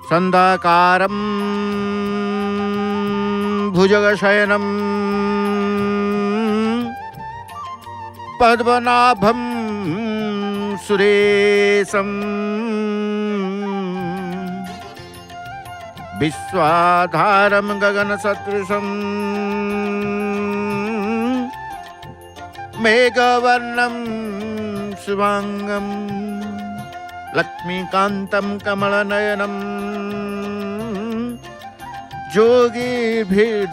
संधाकारं भुजगशयनं पद्मनाभं सुरेशं विश्वाधारं गगनसदृशं मेघवर्णं शुभांगं लक्ष्मीकान्तं कमलनयनं योगिभिर्ध्यानगम्यं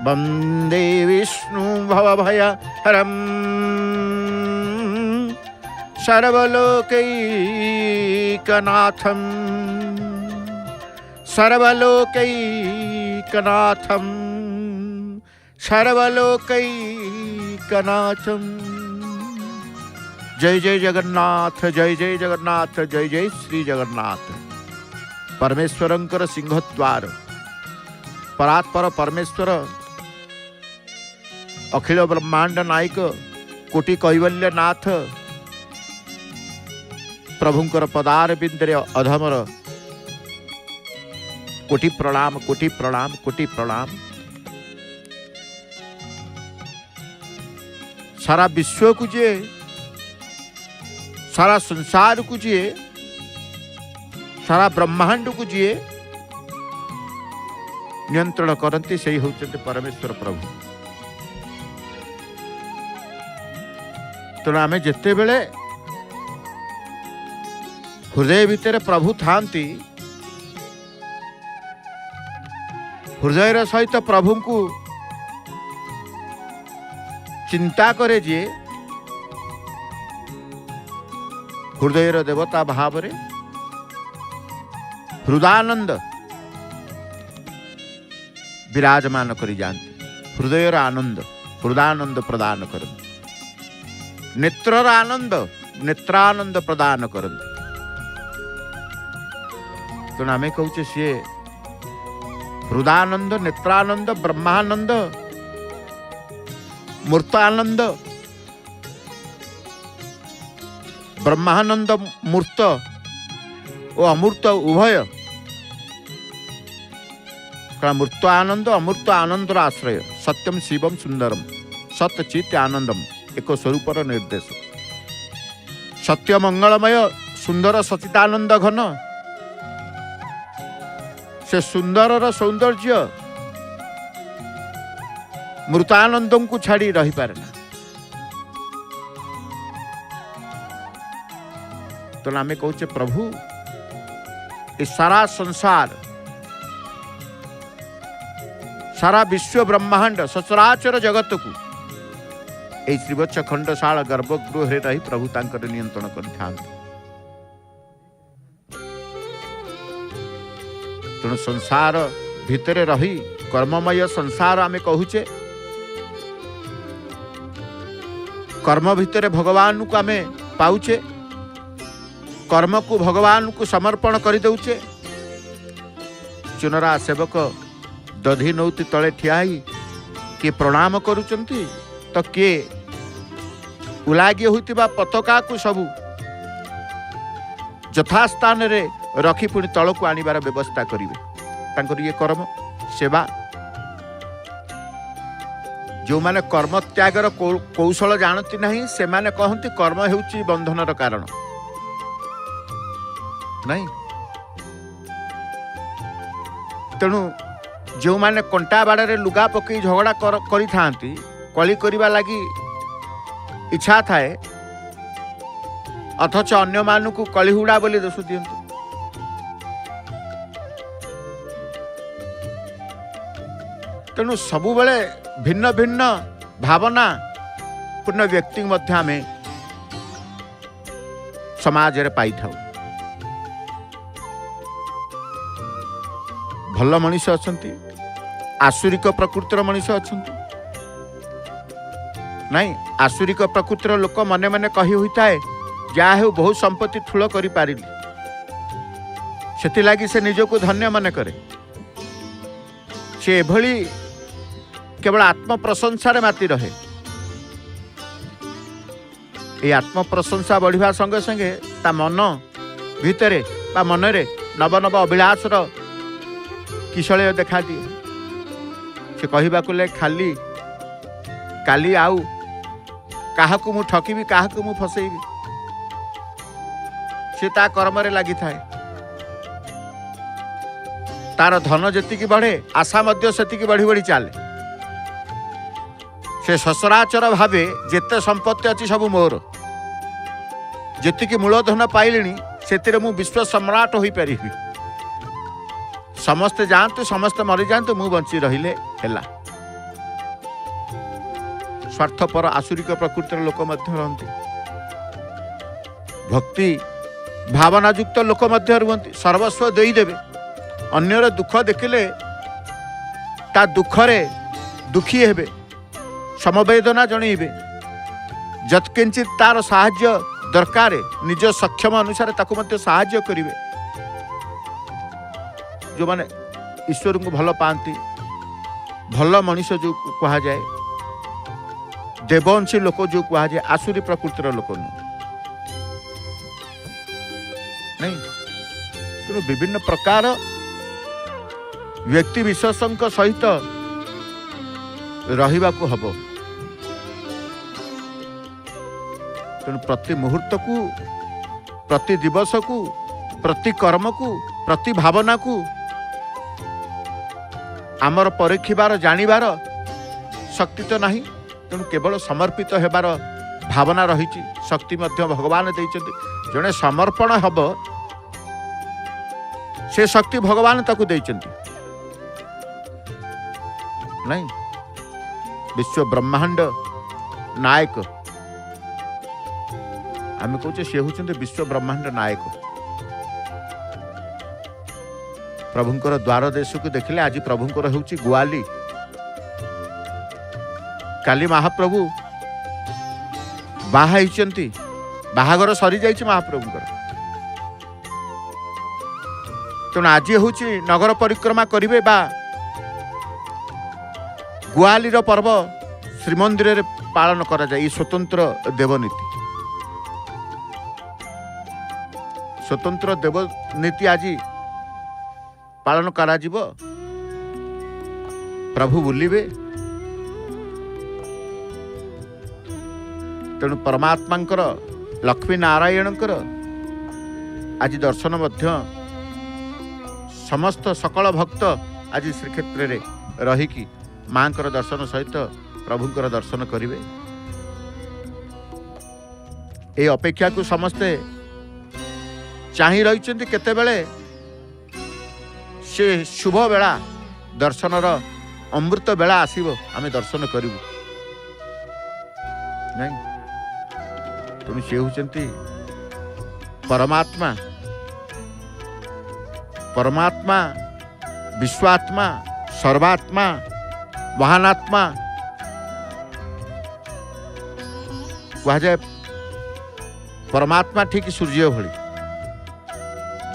वन्दे विष्णु भवभयहरं सर्वलोकैकनाथं सर्वलोकैकनाथं सर्वलोकैकनाथं। जय जय जगन्नाथ, जय जय जगन्नाथ, जय जय श्री जगन्नाथ। परमेश्वरंकर सिंहद्वार परात्पर परमेश्वर अखिल ब्रह्मांड नायक कोटि कैवल्य नाथ प्रभुंकर पदार बिंदरे अधमर कोटि प्रणाम, कोटि प्रणाम, कोटि प्रणाम। सारा विश्व को जे, सारा संसार को जी, सारा ब्रह्मांड को जी नियंत्रण करती से होचंते परमेश्वर प्रभु। तेणु आमे जेते बेले हृदय भितर प्रभु थांती, हृदय सहित प्रभु को चिंता करे जे हृदय देवता भाव रे हृदानंद विराजमान करी जानते। हृदय आनंद हृदानंद प्रदान करते, नेत्रर आनंद नेत्रानंद प्रदान करते। तेणु आम कहचे सी हृदानंद, नेत्रानंद, ब्रह्मानंद, मूर्तानंद। ब्रह्मानंद मूर्त और अमूर्त उभय, मूर्त आनंद अमूर्त आनंदर आश्रय। सत्यम शिवम सुंदरम सत्यचित आनंदम एक स्वरूपर निर्देश। सत्य मंगलमय सुंदर सचितानंद घन से सुंदरर सौंदर्य मृतानंद को छाड़ी रही पारे ना। तो आम कहचे प्रभु ये सारा संसार, सारा विश्व ब्रह्मांड सचराचर जगत को यही श्रीवत्स खंडशाला गर्भगृह रही प्रभु तांकर नियंत्रण कर। तेणु संसार भितर रही कर्ममय संसार आमे कहूचे, कर्म भितर भगवान को आमे पाउचे, कर्म को भगवान को समर्पण कर दउचे। चुनरा सेवक दधी नौती तले ठिया किए प्रणाम करुचंती तो किए उलागी होइतिबा पताका को सबू यथास्थान रे रखी पुणी तल को आनिबार व्यवस्था करिवे। तांकर ये कर्म सेवा। जो माने कर्म त्यागर कौशल जानती नहीं से माने कहती कर्म हेउची बंधनर कारण नहीं। तेणु जो माने कंटा बाड़े लुगा पकई झगड़ा करी थांती, कली करिबा लगी इच्छा थाए, अथच अन्य मानू को कलिहुड़ा बोली दोष दियंतु। तेणु सबु बेले भिन्न भिन्न भावना पूर्ण व्यक्ति मध्य आमे समाज रे पाई थाउ। भल मनीष अछंती, आसुरिक प्रकृतिर मनीष अछंती। नहीं, आसुरिक प्रकृतिर लोक मने मने कही होता है जा हो बहुत संपत्ति ठूल करी पारिली, सेति लागी से निजको धन्य मन करे। से एभली केवल आत्म प्रशंसा रे माती रहे। ये आत्म प्रशंसा बढ़िया संगे संगे ता मन भितरे बा मनरे नव नव अभिलाषर किशलय देखा दिए। से कहबाकू ले खाली काली आउ काहाकू मु ठकीबी काहाकू मु फसैबी से ता कर्मरे लगी थाए। तार धन जेतिकी बढ़े आशा मध्य सेतिकी बढ़ी बढ़ी चले। से ससराचर भावे जेते संपत्ति अच्छी सब मोर जेतिकी मूलधन पाइलिनी से मु विश्व सम्राट हो पारि। समस्ते जातु समस्ते मरी जातु मु बंची रहिले हेला। स्वार्थपर आसुरिक प्रकृतिर लोक मध्य रहती भक्ति भावनायुक्त लोक मध्य रुहती सर्वस्व देदेवे। अन्यर दुख देखिले ता दुखरे दुखी हेबे समवेदना जणैबे जत्किंचित तार साहाय्य दरकार निज सक्षम अनुसार ताकू मध्य साहाय्य करिवे। जो माने ईश्वर को भल पाती भल मनुष्य जो कहा जाए देवंशी लोक जो कहा जाए आसुरी प्रकृतिर लोक नहीं। तेणु विभिन्न प्रकार व्यक्ति विशेषक सहित रहिबाकू हब। तेणु प्रति मुहूर्त को प्रति दिवस को प्रति कर्म को प्रति भावना को आमर परीक्षिबार जानिबार शक्ति तो नहीं। तेणु केवल समर्पित हेबार भावना रही शक्ति मध्य भगवान देइछन्ति। जणे समर्पण हब से शक्ति भगवान ताकू देइछन्ति नहीं। विश्व ब्रह्मांड नायक आम कहे सी हूँ विश्व ब्रह्मांड नायक। प्रभुंकर द्वार देश को देखिले आज प्रभुंकर होउची गुआली। काली महाप्रभु बाहाइचंती बाहागर सरी जाइछि महाप्रभुंकर। तेणु आज होउची नगर परिक्रमा करिवे बा गुआलीर पर्व श्रीमंदिर रे पालन करा जाए। स्वतंत्र देवनीति स्वतंत्र देवनीति आज पालन करा जिवो। प्रभु बुलिबे। तेणु परमात्मांकर लक्ष्मी नारायणकर आज दर्शन मध्य समस्त सकल भक्त आज श्रीक्षेत्र रे रहिकी मांकर दर्शन सहित प्रभुंकर दर्शन करिवे। ए अपेक्षा को समस्ते चाही रहिचंती केतेबेले से शुभ बेला दर्शनर अमृत बेला आसीबो आमे दर्शन करिवु नहीं। तुम से होचंती परमात्मा परमात्मा विश्वात्मा सर्वात्मा महानात्मा कहा जाए। परमात्मा ठीक सूर्य भली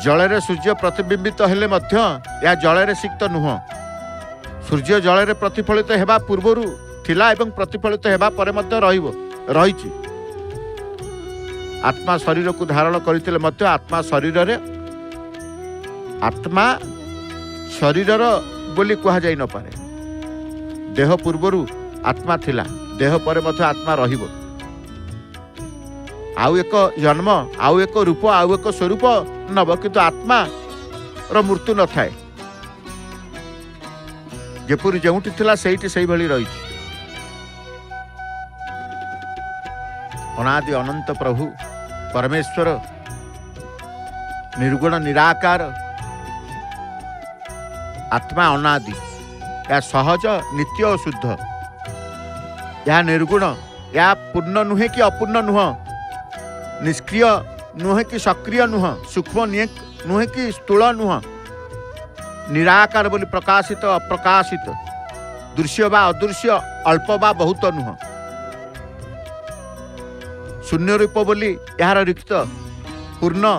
जल सूर्य प्रतिबिंबित हेले मध्य या जल सिक्त नुह। सूर्य जल प्रतिफलित हेबा पूर्वरु थिला एवं प्रतिफलित हेबा परे मध्य रहिछि। आत्मा शरीर को धारण करथिले मध्य आत्मा शरीर बोली कहा जाई न पारे। देह पूर्वरु आत्मा थिला देह परे मध्य आत्मा रहिबो। आउ एक जन्म आउ एक रूप आउ एक स्वरूप नब किंतु आत्मा रो मृत्यु न थाए। जेपुरी जेउठी थिला सेठी सेही भली रही। अनादि अनंत प्रभु परमेश्वर निर्गुण निराकार आत्मा अनादि या सहज नित्य और शुद्ध या निर्गुण या पूर्ण नुहे कि अपूर्ण नुह निष्क्रिय नुहे कि सक्रिय नुह सूक्ष्म नुहे कि स्थूल नुह निराकार बोली प्रकाशित अप्रकाशित दृश्य बा अदृश्य अल्प बा बहुत नुह शून्य रूप बोली यार रिक्त पूर्ण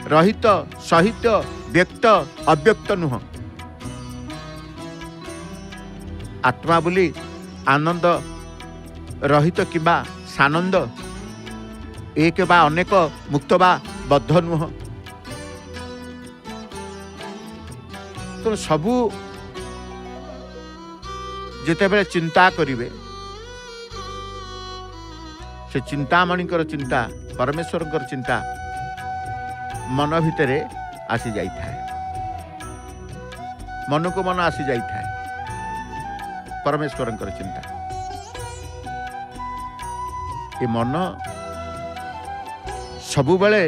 रहित सहित व्यक्त अव्यक्त नुह आत्मा बोली आनंद रहित किंबा सानंद एक बा अनेक मुक्त बा बद्ध नुह। तो सबू जिते चिंता करिवे से चिंतामणिकर चिंता परमेश्वर चिंता मन भितर आसी जाई थाए, मन को मन आसी जाई थाए परमेश्वर चिंता। ये मन सबु बेले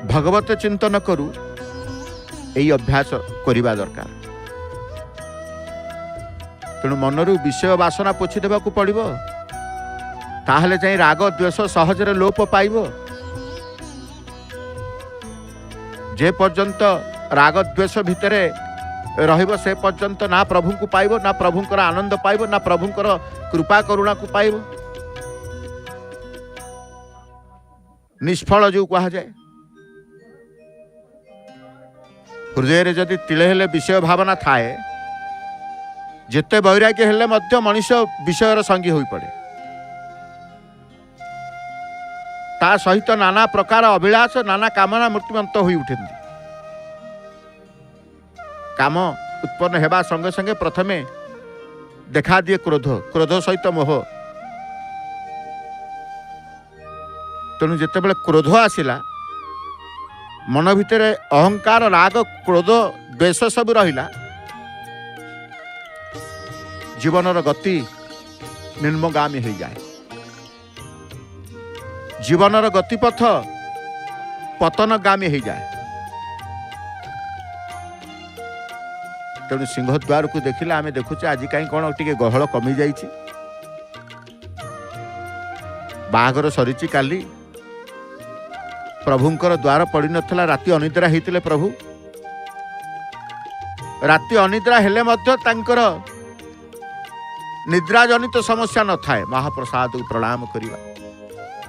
भगवत चिंतन करू यही अभ्यास करिबा दरकार। तेणु मनरू विषय वासना पोछि देबाकू पड़िबो, ताहले जाई राग द्वेष सहजरे लोप पाइबो। जे पर्यंत राग द्वेष भितरे रहिबो से पर्यंत ना प्रभु को पाइबो, ना प्रभुंकर आनंद पाइबो, ना प्रभुंकर कृपा करुणा को पाइबो। निष्फल जो कहा जाए, हृदय रे जदि तिले हेले विषय भावना थाए, जेते वैराग्य हेले मध्य मनुष्य विषयर संगी होई पड़े। ता सहित नाना प्रकार अभिलाष नाना कामना मूर्तिमंत होई उठेंदी। काम उत्पन्न हेबा संगे संगे प्रथमे देखा दिए क्रोध, क्रोध सहित मोह। तेणु जेतेबेले क्रोध आसिला, मन भितर अहंकार राग क्रोध द्वेष सब रहिला, जीवनर गति निम्नगामी हो जाए। जीवनर गतिपथ पतनगामी हो जाए। तेणु सिंहद्वार को देखिले आमे देखुचे आज कहीं कौन टिके गहल कमी जाइछि। बाहागर सरीची काली प्रभुंकर द्वार पड़ी नथला, राति अनिद्रा हेतिले प्रभु। राति अनिद्रा हेले मध्य तांकर निद्रा जनित समस्या न थाए। महाप्रसाद को प्रणाम करिवा।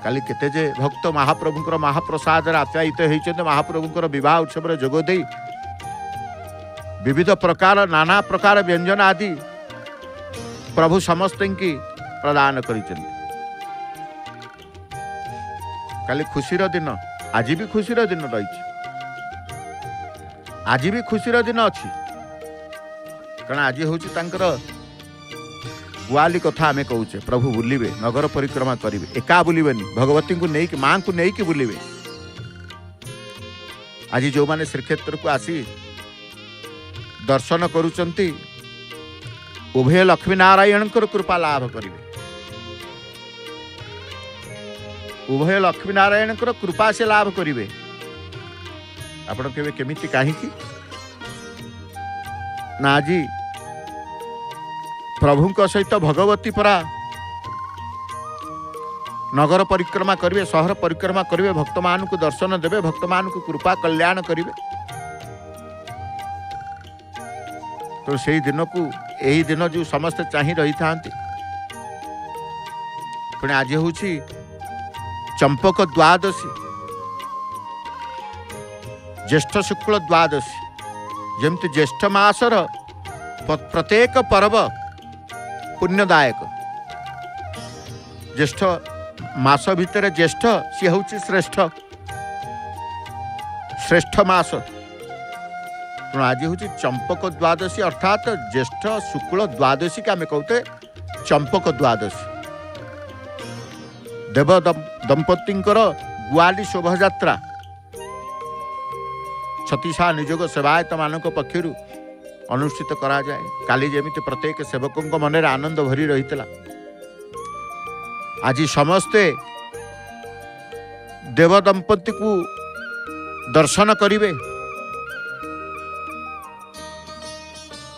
काली केते जे भक्त महाप्रभुंकर महाप्रसाद आप्यायित होइछन्ते, महाप्रभुंकर विवाह उत्सव रे जोग देई विविध प्रकार नाना प्रकार व्यंजन आदि प्रभु समस्त की प्रदान करिछन्ते। काली खुशीर दिन, आज भी खुशीर दिन रही, आज भी खुशीर दिन अच्छी। कारण आज हूँ गुआली कथा आमे कहूचे, प्रभु बुलिबे, नगर परिक्रमा करिवे, एका बुलिबेनी, भगवती को नहीं माँ को नहीं बुलिबे। आज जो माने श्रीक्षेत्र को आसी दर्शन करुचंती, उभय लक्ष्मी नारायण कृपा लाभ करिवे। उभय लक्ष्मी नारायण कृपा से लाभ करिवे। आपण केबे केमिति काहे कि ना आज प्रभु सहित भगवती परा नगर परिक्रमा करिवे, शहर परिक्रमा करिवे, भक्त मान को दर्शन देवे, भक्त मान को कृपा कल्याण करिवे। तो से दिन को यही दिन जो समस्त चाही रही था, पुणे आज हूँ चंपक द्वादशी, ज्येष्ठ शुक्ल द्वादशी। जमती ज्येष्ठ मासर प्रत्येक पर्व पुण्यदायक। ज्येष्ठ मास भितर ज्येष्ठ सी हूँ श्रेष्ठ, श्रेष्ठ मास। आज हूँ चंपक द्वादशी, अर्थात ज्येष्ठ शुक्ल द्वादशी के आम कहते चंपक द्वादशी। देव दंपतिंकर गुआली शोभायात्रा छतीसा निजोग सेवायत मानक पक्षर अनुष्ठित करा जाए। काली जेमिति प्रत्येक सेवकों मन में आनंद भरी रही। आज समस्ते देव दंपति को दर्शन करिवे।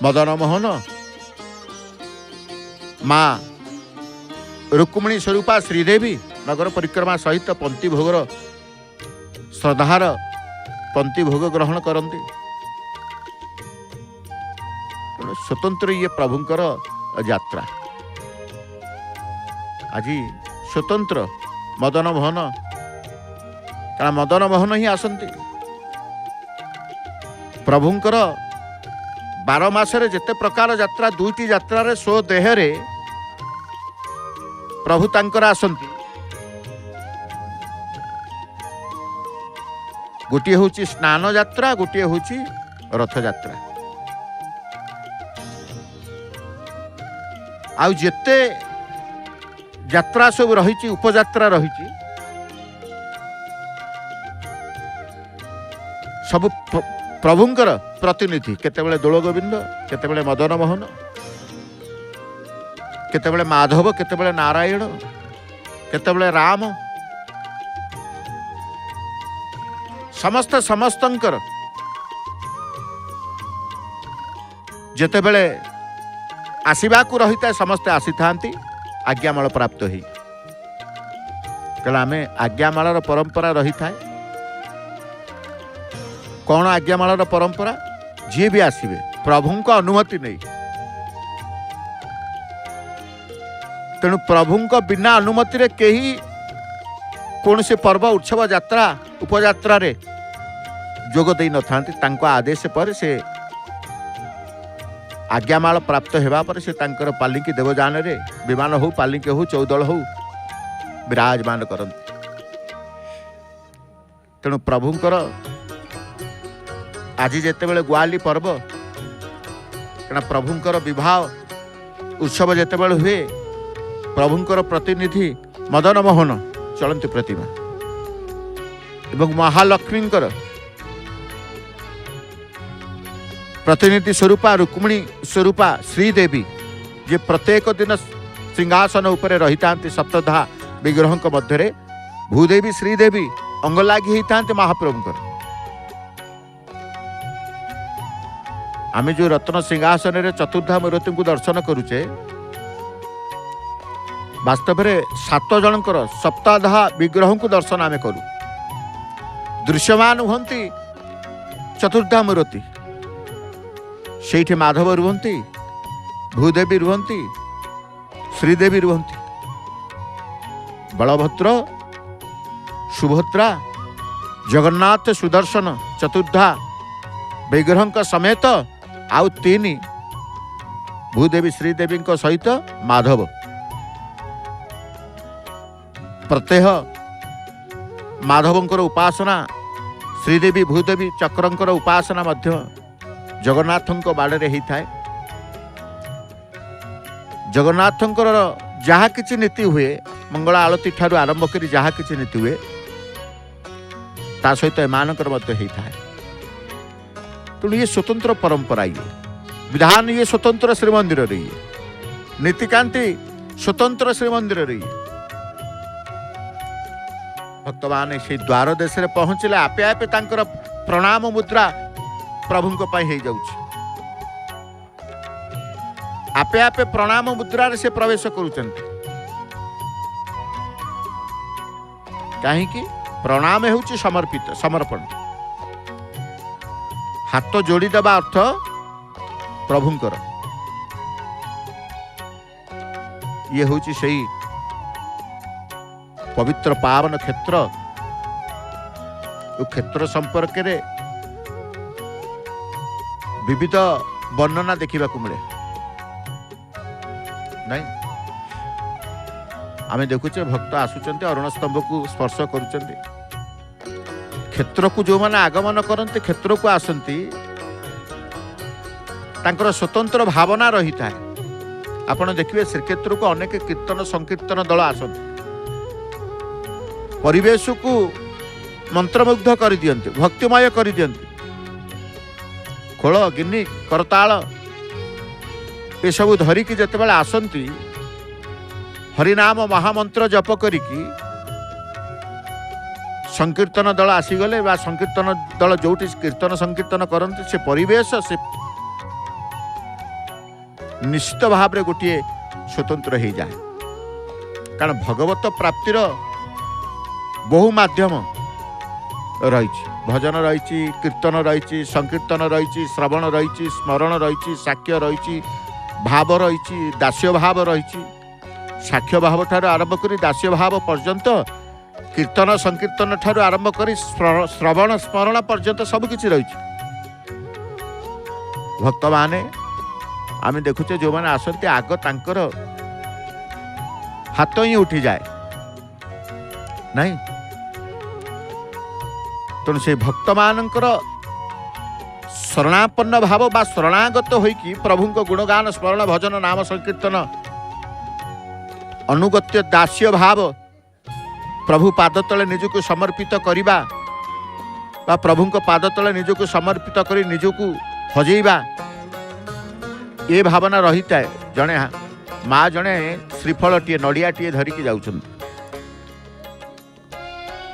मदन मोहन माँ रुक्मिणी स्वरूपा श्रीदेवी नगर परिक्रमा सहित पंक्ति भोगर श्रद्धार पंक्ति भोग ग्रहण करती। स्वतंत्र ये प्रभुंकर यात्रा आज स्वतंत्र मदन मोहन, कारण मदन मोहन ही आसंती प्रभुंकर 12 मासरे जेते प्रकार यात्रा, 2टी यात्रा रे सो देहरे प्रभु तांकर आसंती। गोटे हूँ स्नान यात्रा, गोटे हूँ रथ यात्रा। आउ जेते यात्रा सब रही उपयात्रा रही सब प्रभुंकर प्रतिनिधि, केतेबेले दोल गोविंद, केतेबेले मदन मोहन, केतेबेले माधव, केतेबेले नारायण, केतेबेले राम, समस्त समस्तंकर जेतेबेले आसवाकू रही था समस्ते आसी था आज्ञामाल प्राप्त ही। आम आज्ञामाल परंपरा रही था। कौन आज्ञामाल परंपरा? जी भी आसवे प्रभु को अनुमति नहीं, तेणु प्रभु को बिना अनुमति रे कहीं कौन से पर्व उत्सव यात्रा उपयात्रा रे जोग दे न था। आदेश पर से आज्ञामाल प्राप्त होगा पर से तांकर पालिकी देवजान रे विमान हो, पालिकी हो, चौदल हो विराजमान करते। तेणु प्रभुंकर आज जितेबले ग्वाली पर्व, कहीं प्रभुंकर विवाह उत्सव जितेबले हुए, प्रभुंकर प्रतिनिधि मदन मोहन चलती प्रतिमा एवं महालक्ष्मींकर प्रतिनिधि स्वरूपा रुक्मिणी स्वरूपा श्रीदेवी जे प्रत्येक दिन सिंहासन उपरे रही था सप्तधा विग्रह मध्य भूदेवी श्रीदेवी अंग लगी होता महाप्रभुंकर। आम जो रत्न सिंहासन रे चतुर्धा मूर्ति को दर्शन करुचे, वास्तव में 7 जनकर सप्ताधा विग्रह को दर्शन आम करू। दृश्यमान हंती चतुर्धा मूर्ति, से माधव रुहंती, भूदेवी रुहंती, श्रीदेवी रुहंती, बलभद्र, सुभद्रा, जगन्नाथ, सुदर्शन चतुर्धा विग्रह समेत आउ 3 भूदेवी श्रीदेवी सहित माधव। प्रत्यह माधवंकर उपासना, श्रीदेवी भूदेवी चक्रंकर उपासना मध्य जगन्नाथंक बाड़े होता है। जगन्नाथंकर जहाँ किसी नीति हुए, मंगला आलती ठारू आरंभ करी जहाँ किसी नीति हुए ता सहित एमानकर मध्य होता है। तेणु ये स्वतंत्र परंपरा, ये विधान ये स्वतंत्र श्रीमंदिर रही, नीतिकांति स्वतंत्र श्रीमंदिर रही। भक्त माने से द्वार देश रे पहुँचले आपे आपे तांकर प्रणाम मुद्रा प्रभु को पाई जाउछि। आपे आपे प्रणाम मुद्रा रे से प्रवेश करूचंती। काहे कि प्रणाम हेउछि समर्पित समर्पण, हाथ जोड़ी देबा अर्थ प्रभुंकर। ये होछि सही पवित्र पावन क्षेत्र। क्षेत्र संपर्क रे विविध वर्णना देखा मिले नहीं। आम देखुचे भक्त आसुचंती अरुण स्तंभ को स्पर्श करुचंती। क्षेत्र को जो माने आगमन करते, क्षेत्र को आसंती, तांकर स्वतंत्र भावना रही था। आपण देखिए श्रीक्षेत्र को अनेक कीर्तन संकीर्तन दल आसंती, परिवेश को मंत्रमुग्ध कर दियंती, भक्तिमय कर दियंती। खोल गिन्नी करताल ये सब धरिकी जितेबाला आसंती, हरिनाम महामंत्र जप करिकी संकीर्तन दल आसीगले बा संकीर्तन दल जोटी कीर्तन संकीर्तन करते, से परिवेश से निश्चित भाव रे गोटे स्वतंत्र हो जाए। कारण भगवत प्राप्तिर बहु माध्यम रही, भजन रही, कीर्तन रही, संकीर्तन रही, श्रवण रही, स्मरण रही, साक्ष्य रही, भाव रही, दास्य भाव रही। साक्ष्य भाव ठार आरंभ करी दास्य भाव पर्यंत, कीर्तन संकीर्तन ठार आरंभ करी श्रवण स्मरण पर्यंत सबकिछि रही। भक्त माने आम देखुचे जो मैंने आसती आग तांकर हाथ ही उठी जाए नहीं। तेणु से भक्त मानकर शरणापन्न भाव बा शरणागत होइकी प्रभु को गुणगान स्मरण भजन नाम संकीर्तन अनुगत्य दास्य भाव प्रभु पाद तले निजको समर्पित करिबा बा प्रभु को पाद तले निजको समर्पित करी निजको हजेइबा ये भावना रही है। जड़े माँ जड़े श्रीफलटीए नड़ियाटीए धरिकी जाउछन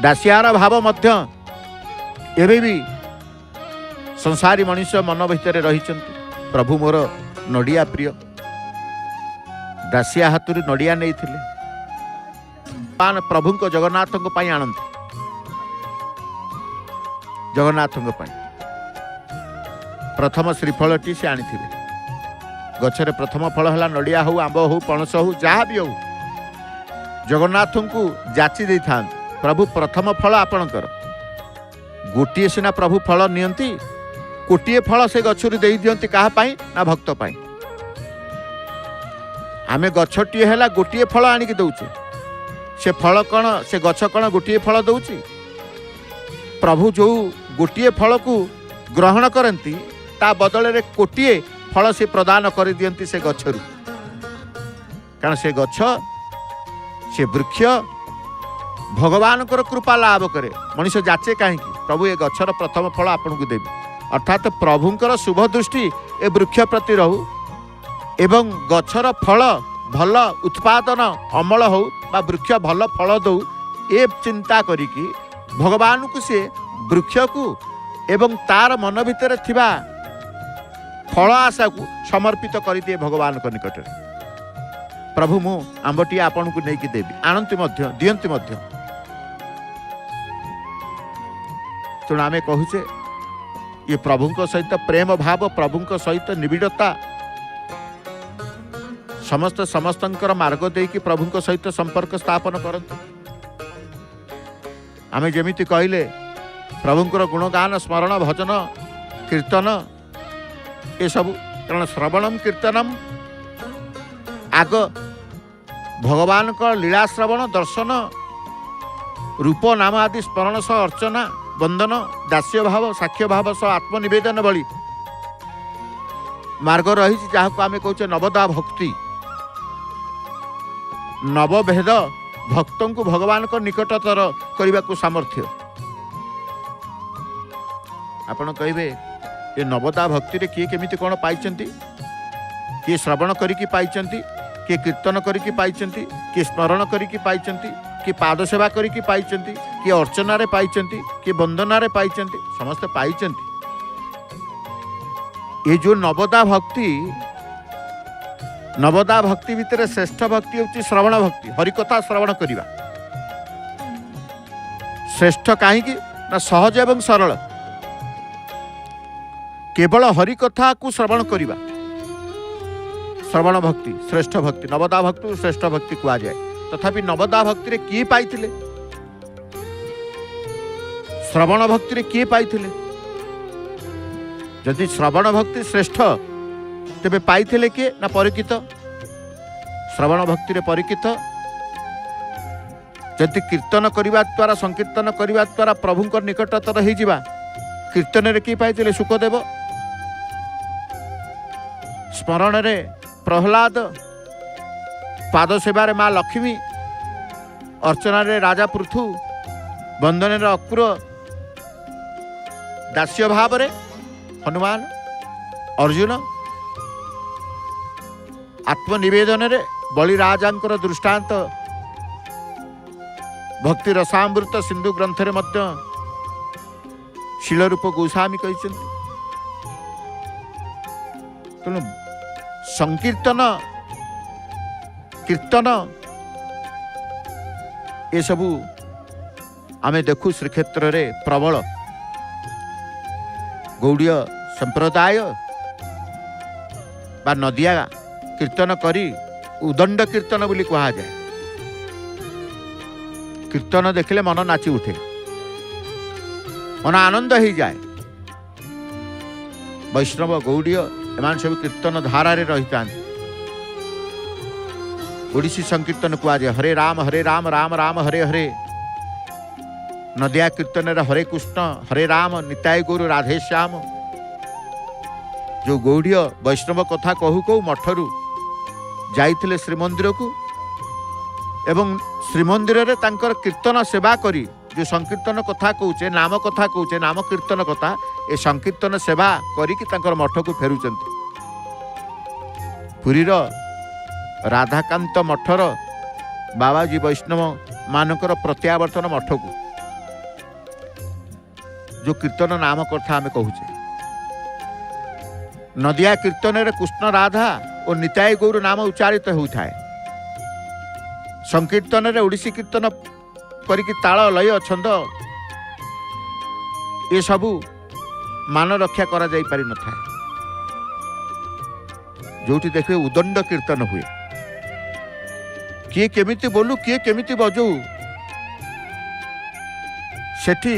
दासियार भाव मध्य एबे भी संसारी मनुष्य मन भितर रही प्रभु मोर नड़िया प्रिय दासिया हाथ नड़िया नहीं थिले पान प्रभु को जगन्नाथ को पाई आनंद जगन्नाथ को पाई प्रथम श्रीफलटी से आनी थिले गछरे प्रथम फल है नड़िया हो आंब हो पणस हो जहाँ भी हो जगन्नाथ को जाची दे था प्रभु प्रथम फल आपणकर गोटे सिना प्रभु फल नियंती गोटे फल से गछरु दे दियंती कहा पाई ना भक्त पाई आमे गछटी है गोटे फल आनिक दौचे से फल कौन से गछ कौन गोटे फल दौची प्रभु जो गोटे फल को ग्रहण करती ता बदल रे कोटिए फल से प्रदान कर दियंती से गछरु कारण से गछ से वृक्ष भगवान कृपा लाभ करे मनुष्य जाचे कहीं प्रभु ये गछर प्रथम फल आपन को देवी अर्थात प्रभुंकर शुभ दृष्टि ए वृक्ष प्रति रहू एवं गछर फल भल उत्पादन अमल हो बा वृक्ष भल फल दौ ए चिंता करिकी भगवान को से वृक्ष को एवं तार मन भितर थिबा फल आशा को समर्पित कर दिए भगवान को निकट प्रभु मु आंबटी आपन को नहीं देवी आनंती मध्य दियंती मध्य तेणु आमे कहूचे ये प्रभु सहित प्रेम भाव प्रभु सहित निबिड़ता समस्त समस्तंकर मार्ग देकी प्रभु सहित संपर्क स्थापन करते आमे जेमिति कहले प्रभुंकर गुणगान स्मरण भजन कीर्तन ये सब कारण श्रवणम कीर्तनम आग भगवान का लीला श्रवण दर्शन रूप नाम आदि स्मरण सह अर्चना बंदन दास्य भाव साक्ष्य भाव सह आत्मनिवेदन भली मार्ग रही जहाँ को आम कहे नवदा भक्ति नवभेद भक्तों को भगवान को निकटतर करने को सामर्थ्य आपण कहे ये नवदा भक्ति रे किए केमिति कौन पाइचंती किए श्रवण करिकी पाइचंती किए कीर्तन करिकी पाइचंती किए स्मरण करिकी पाइचंती किए पाद सेवा करिकी पाइचंती किए अर्चना रे पाइचंती किए वंदना रे पाइचंती समस्त पाइचंती ये जो नवदा भक्ति भितर श्रेष्ठ भक्ति होची श्रवण भक्ति हरिकथा श्रवण करिबा श्रेष्ठ कहीं ना सहज एवं सरल केवल हरिकथा को श्रवण करिबा श्रवण भक्ति श्रेष्ठ भक्ति नवदा भक्ति श्रेष्ठ भक्ति कहा जाए तथापि नवदा भक्ति रे किए पाइथिले श्रवण भक्ति रे किए पाइथिले जदि श्रवण भक्ति श्रेष्ठ तेबे पाइथिले किए ना परिचित श्रवण भक्ति रे परिचित जदि कीर्तन करिबा द्वारा संकीर्तन करिबा द्वारा प्रभुंक निकटतर हो जिबा कीर्तन रे किए पाइथिले सुखदेव स्मरण रे प्रहलाद पाद सेवारे माँ लक्ष्मी अर्चना रे राजा पृथु बंदन रे अक्रूर दास्य भाव रे हनुमान अर्जुन आत्मनिवेदन रे बलिराजांकर दृष्टांत भक्ति रसामृत सिंधु ग्रंथ रे मध्य शिलरूप गोस्वामी कहते तेणु संकीर्तन कीर्तन ये सबू आमे देखु श्रीक्षेत्र रे प्रबल गौड़ीय संप्रदाय बा नदिया कीर्तन करी उदंड कीर्तन बोली कहा जाए कीर्तन देखले मन नाची उठे मन आनंद हो जाए वैष्णव गौड़ीय एमान सब कीर्तन धारा रे रही था ओडिसी संकीर्तन कहा जाए हरे राम राम राम हरे हरे नदिया कीर्तन हरे कृष्ण हरे राम निताय गुरु राधे श्याम जो गौड़ीय वैष्णव कथा कहू कहू मठरू जाइथिले श्रीमंदिर को एवं श्रीमंदिर रे तांकर कीर्तन सेवा करी जो संकीर्तन कथा कहूचे नाम कथा कहूचे नाम कीर्तन कथा ए संकीर्तन सेवा करिकी तांकर मठ को फेरुचंती। पुरीर राधाकांत मठर बाबाजी वैष्णव मानकर प्रत्यावर्तन मठ को जो कीर्तन नाम कथा आम कहूचे नदिया कीर्तन रे कृष्ण राधा और निताय गौर नाम उच्चारित होता है। संकीर्तन रे ओडिसी कीर्तन करिकी ताल लय छंद ये सबू मान रक्षा करा जाई पारि न था। जोटी देखिए उदंड कीर्तन हुए किए केमिति बोलू किए केमिति बजू सेठी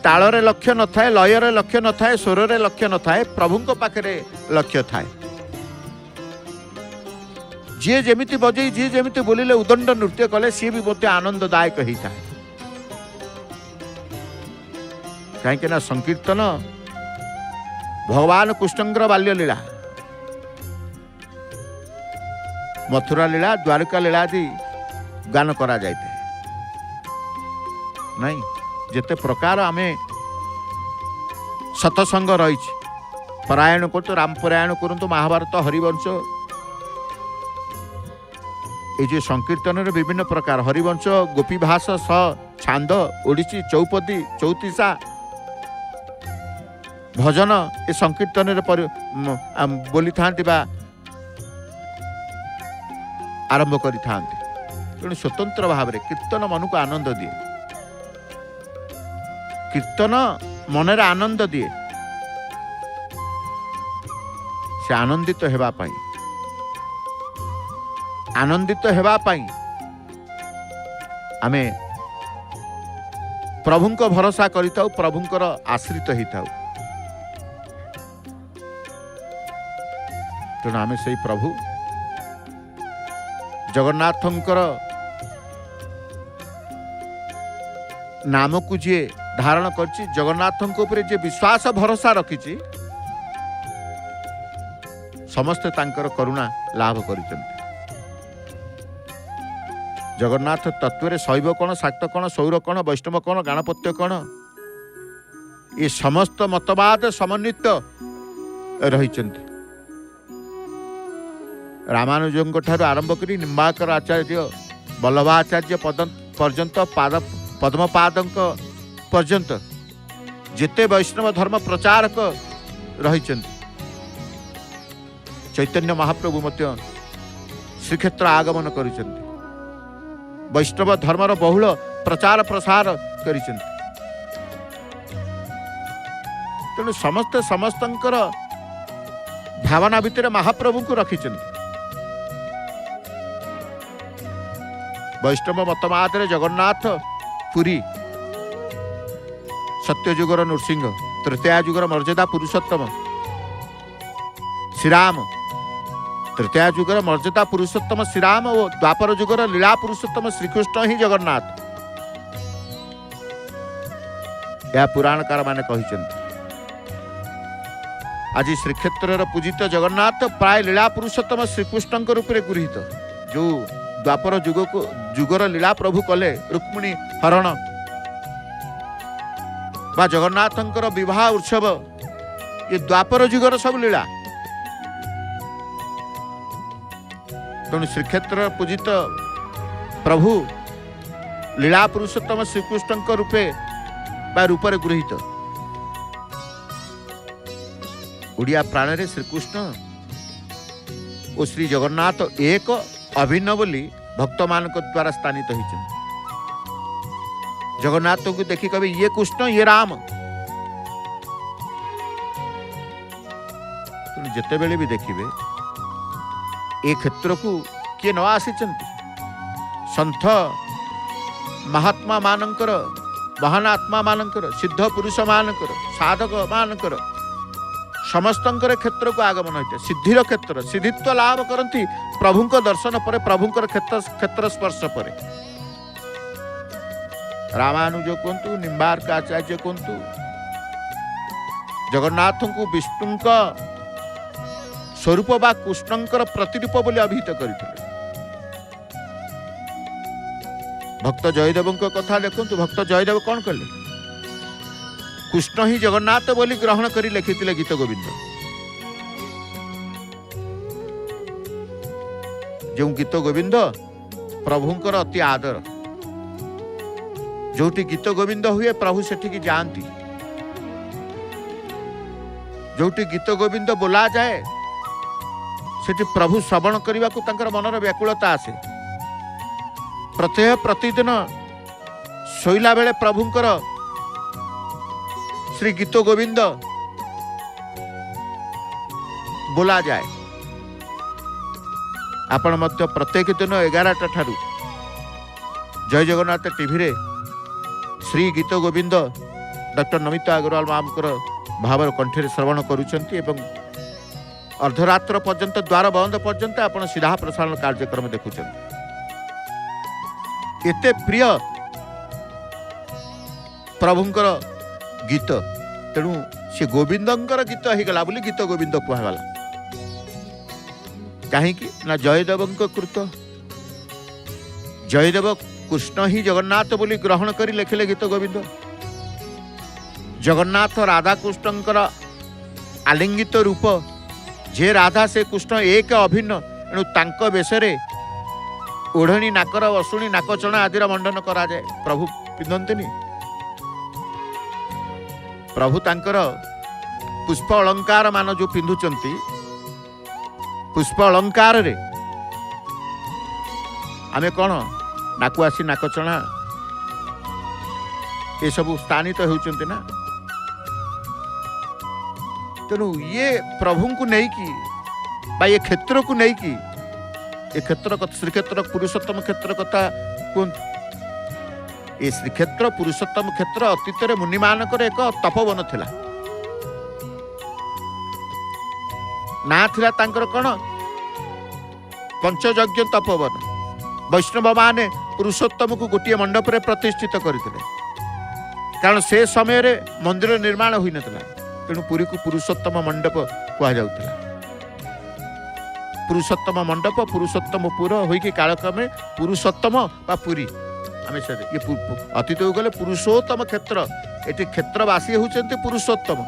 तालरे लक्ष्य न थाए लयरे लक्ष्य न थाए स्वरे लक्ष्य न थाए प्रभुंको पाखरे लक्ष्य थाए। जी जेमिति बजे जी जेमिति बोलिले उदंड नृत्य कले सी भी बहुत आनंददायक ही था। कहीं संकीर्तन भगवान कृष्णंकर बाल्य लीला मथुरा लीला द्वारका लीला आदि गान करा जाए नहीं जिते प्रकार आमे सतसंग रही परायण कर तो राम परायण करतु महाभारत हरिवंश ये जो संकीर्तन विभिन्न प्रकार हरिवंश गोपीभास स छांद ओडिसी चौपदी चौतीसा भजन ये संकीर्तन बोली था आरंभ करी तेणु स्वतंत्र भाव में कीर्तन मन को आनंद दिए कीर्तन मन आनंद दिए से आनंदित हेबा पाई आनंदित हेबा पाई आमे प्रभुंको भरोसा करिताउ प्रभुंकर आश्रित हिताउ तेणु आमे से प्रभु जगन्नाथंकर नाम को जी धारण करछि जगन्नाथंक उपरे जे विश्वास भरोसा रखिछि समस्त तांकर करुणा लाभ करिछन्ति। जगन्नाथ तत्व शैव कण शाक्त कण सौर कण वैष्णव कण गणपत्य कण ये समस्त मतवाद समन्वित रहिछन्ति। रामानुजंक ठारू आरंभ करी निम्बाकर आचार्य वल्लभाचार्य पर्यंत पद्मपादंक पर्यंत जेते वैष्णव धर्म प्रचारक रहिछन्ति। चैतन्य महाप्रभु मध्य श्रीक्षेत्र आगमन करिछन्ति वैष्णव धर्मर बहुल प्रचार प्रसार करिछन्ति। तेणु समस्ते समस्तंकर भावना भितर महाप्रभु को रखिछन्ति। वैष्णव मतवाद जगन्नाथ पुरी सत्ययुगर नृसिंह तृतीया युगर मर्यादा पुरुषोत्तम श्रीराम तृतीया युगर मर्यादा पुरुषोत्तम श्रीराम और द्वापर युगर लीला पुरुषोत्तम श्रीकृष्ण ही जगन्नाथ यह पुराणकार माने कहिछन्ति। आज श्रीक्षेत्र पूजित जगन्नाथ प्राय लीला पुरुषोत्तम श्रीकृष्ण रूप में गृहीत जो द्वापर जुगर लीला प्रभु कले रुक्मिणी हरण बा जगन्नाथंकर विवाह उत्सव ये द्वापर जुगर सब लीला। तेणु श्रीक्षेत्र पूजित प्रभु लीला पुरुषोत्तम श्रीकृष्ण रूपे बा रूपरे गृहीत ओडिया प्राण रे श्रीकृष्ण और श्री जगन्नाथ एक अभिन्न बोली भक्त मान द्वारा स्थानित होइछन। जगन्नाथ को देखी कभी ये कृष्ण ये राम जिते बेले भी देखिए ए क्षेत्र को किए न आसी संत महात्मा मानकर महान आत्मा मानकर सिद्ध पुरुष मानकर साधक मानकर समस्तंकर क्षेत्र को आगमन होता है। सिद्धिर क्षेत्र सिद्धित्व लाभ करती प्रभुंक दर्शन पर प्रभुंकर क्षेत्र स्पर्श पर रामानुज कहतु निम्बार्क आचार्य कहतु जगन्नाथ को विष्णु स्वरूप बा कृष्णंकर प्रतिरूप बोली अभिहित करते। भक्त जयदेव कथा देखु। भक्त जयदेव कौन कले? कृष्ण ही जगन्नाथ बोली ग्रहण करी लिखिते गीत गोविंद। जो गीत गोविंद प्रभुंकर अति आदर, जोटी गीत गोविंद हुए प्रभु सेठी जाती, जोटी गीत गोविंद बोला जाए सेठी प्रभु श्रवण करने को तांकर मनर व्याकुलता आसे। प्रत्येक प्रतिदिन शोला बेले प्रभुंकर श्री गीत गोविंद बोला जाए। आपण मध्य प्रत्येक दिन 11टा ठारू जय जगन्नाथ टीवी रे श्री गीत गोविंद डॉक्टर नमिता अग्रवाल मामकर भावर कंठे श्रवण करुछंती एवं अर्धरात्र पर्यंत द्वार बंद पर्यंत आपण सीधा प्रसारण कार्यक्रम देखुछंती। एते प्रिय प्रभुंकर गीत, तेणु से गोविंदंकर गीत हो गला बोली गीत गोविंद कहगला। कहीं ना जयदेव कृत, जयदेव कृष्ण ही जगन्नाथ बोली ग्रहण करी लिखिले गीत गोविंद। जगन्नाथ राधा कृष्णंकर आलिंगित रूप, जे राधा से कृष्ण एक अभिन्न, एणु तांक बेशरे ओढ़णी नाकर वसुणी नाकचଣା आदिर मंडन करा जाए। प्रभु पिंधंतिनी, प्रभु तांकर पुष्प अलंकार मान जो पिंधुचंती, पुष्प अलंकार रे आमे कौन नाकु आसी नाकचଣା ये सब स्थानित होउचंती ना। तेणु ये प्रभु को नहीं कि बा ये क्षेत्र को नहीं कि ये क्षेत्र श्रीक्षेत्र पुरुषोत्तम क्षेत्र कथा कहते। ये श्रीक्षेत्र पुरुषोत्तम क्षेत्र अतीत मुनि मानकर एक तपोवन थिला। ना थिला तांकर कौन पंचयज्ञ तपोवन। वैष्णव माने पुरुषोत्तम को गोटे मंडप रे प्रतिष्ठित करते, कारण से समय रे मंदिर निर्माण होई नथिला। तेणु पुरी को पुरुषोत्तम मंडप कहा जाउथिला। पुरुषोत्तम मंडप पुरुषोत्तमपुर होइकि कालक्रमे पुरुषोत्तम बा पुरी आमे से ये अतीत हो गले पुरुषोत्तम क्षेत्र। एटी क्षेत्रवासी होचंती पुरुषोत्तम,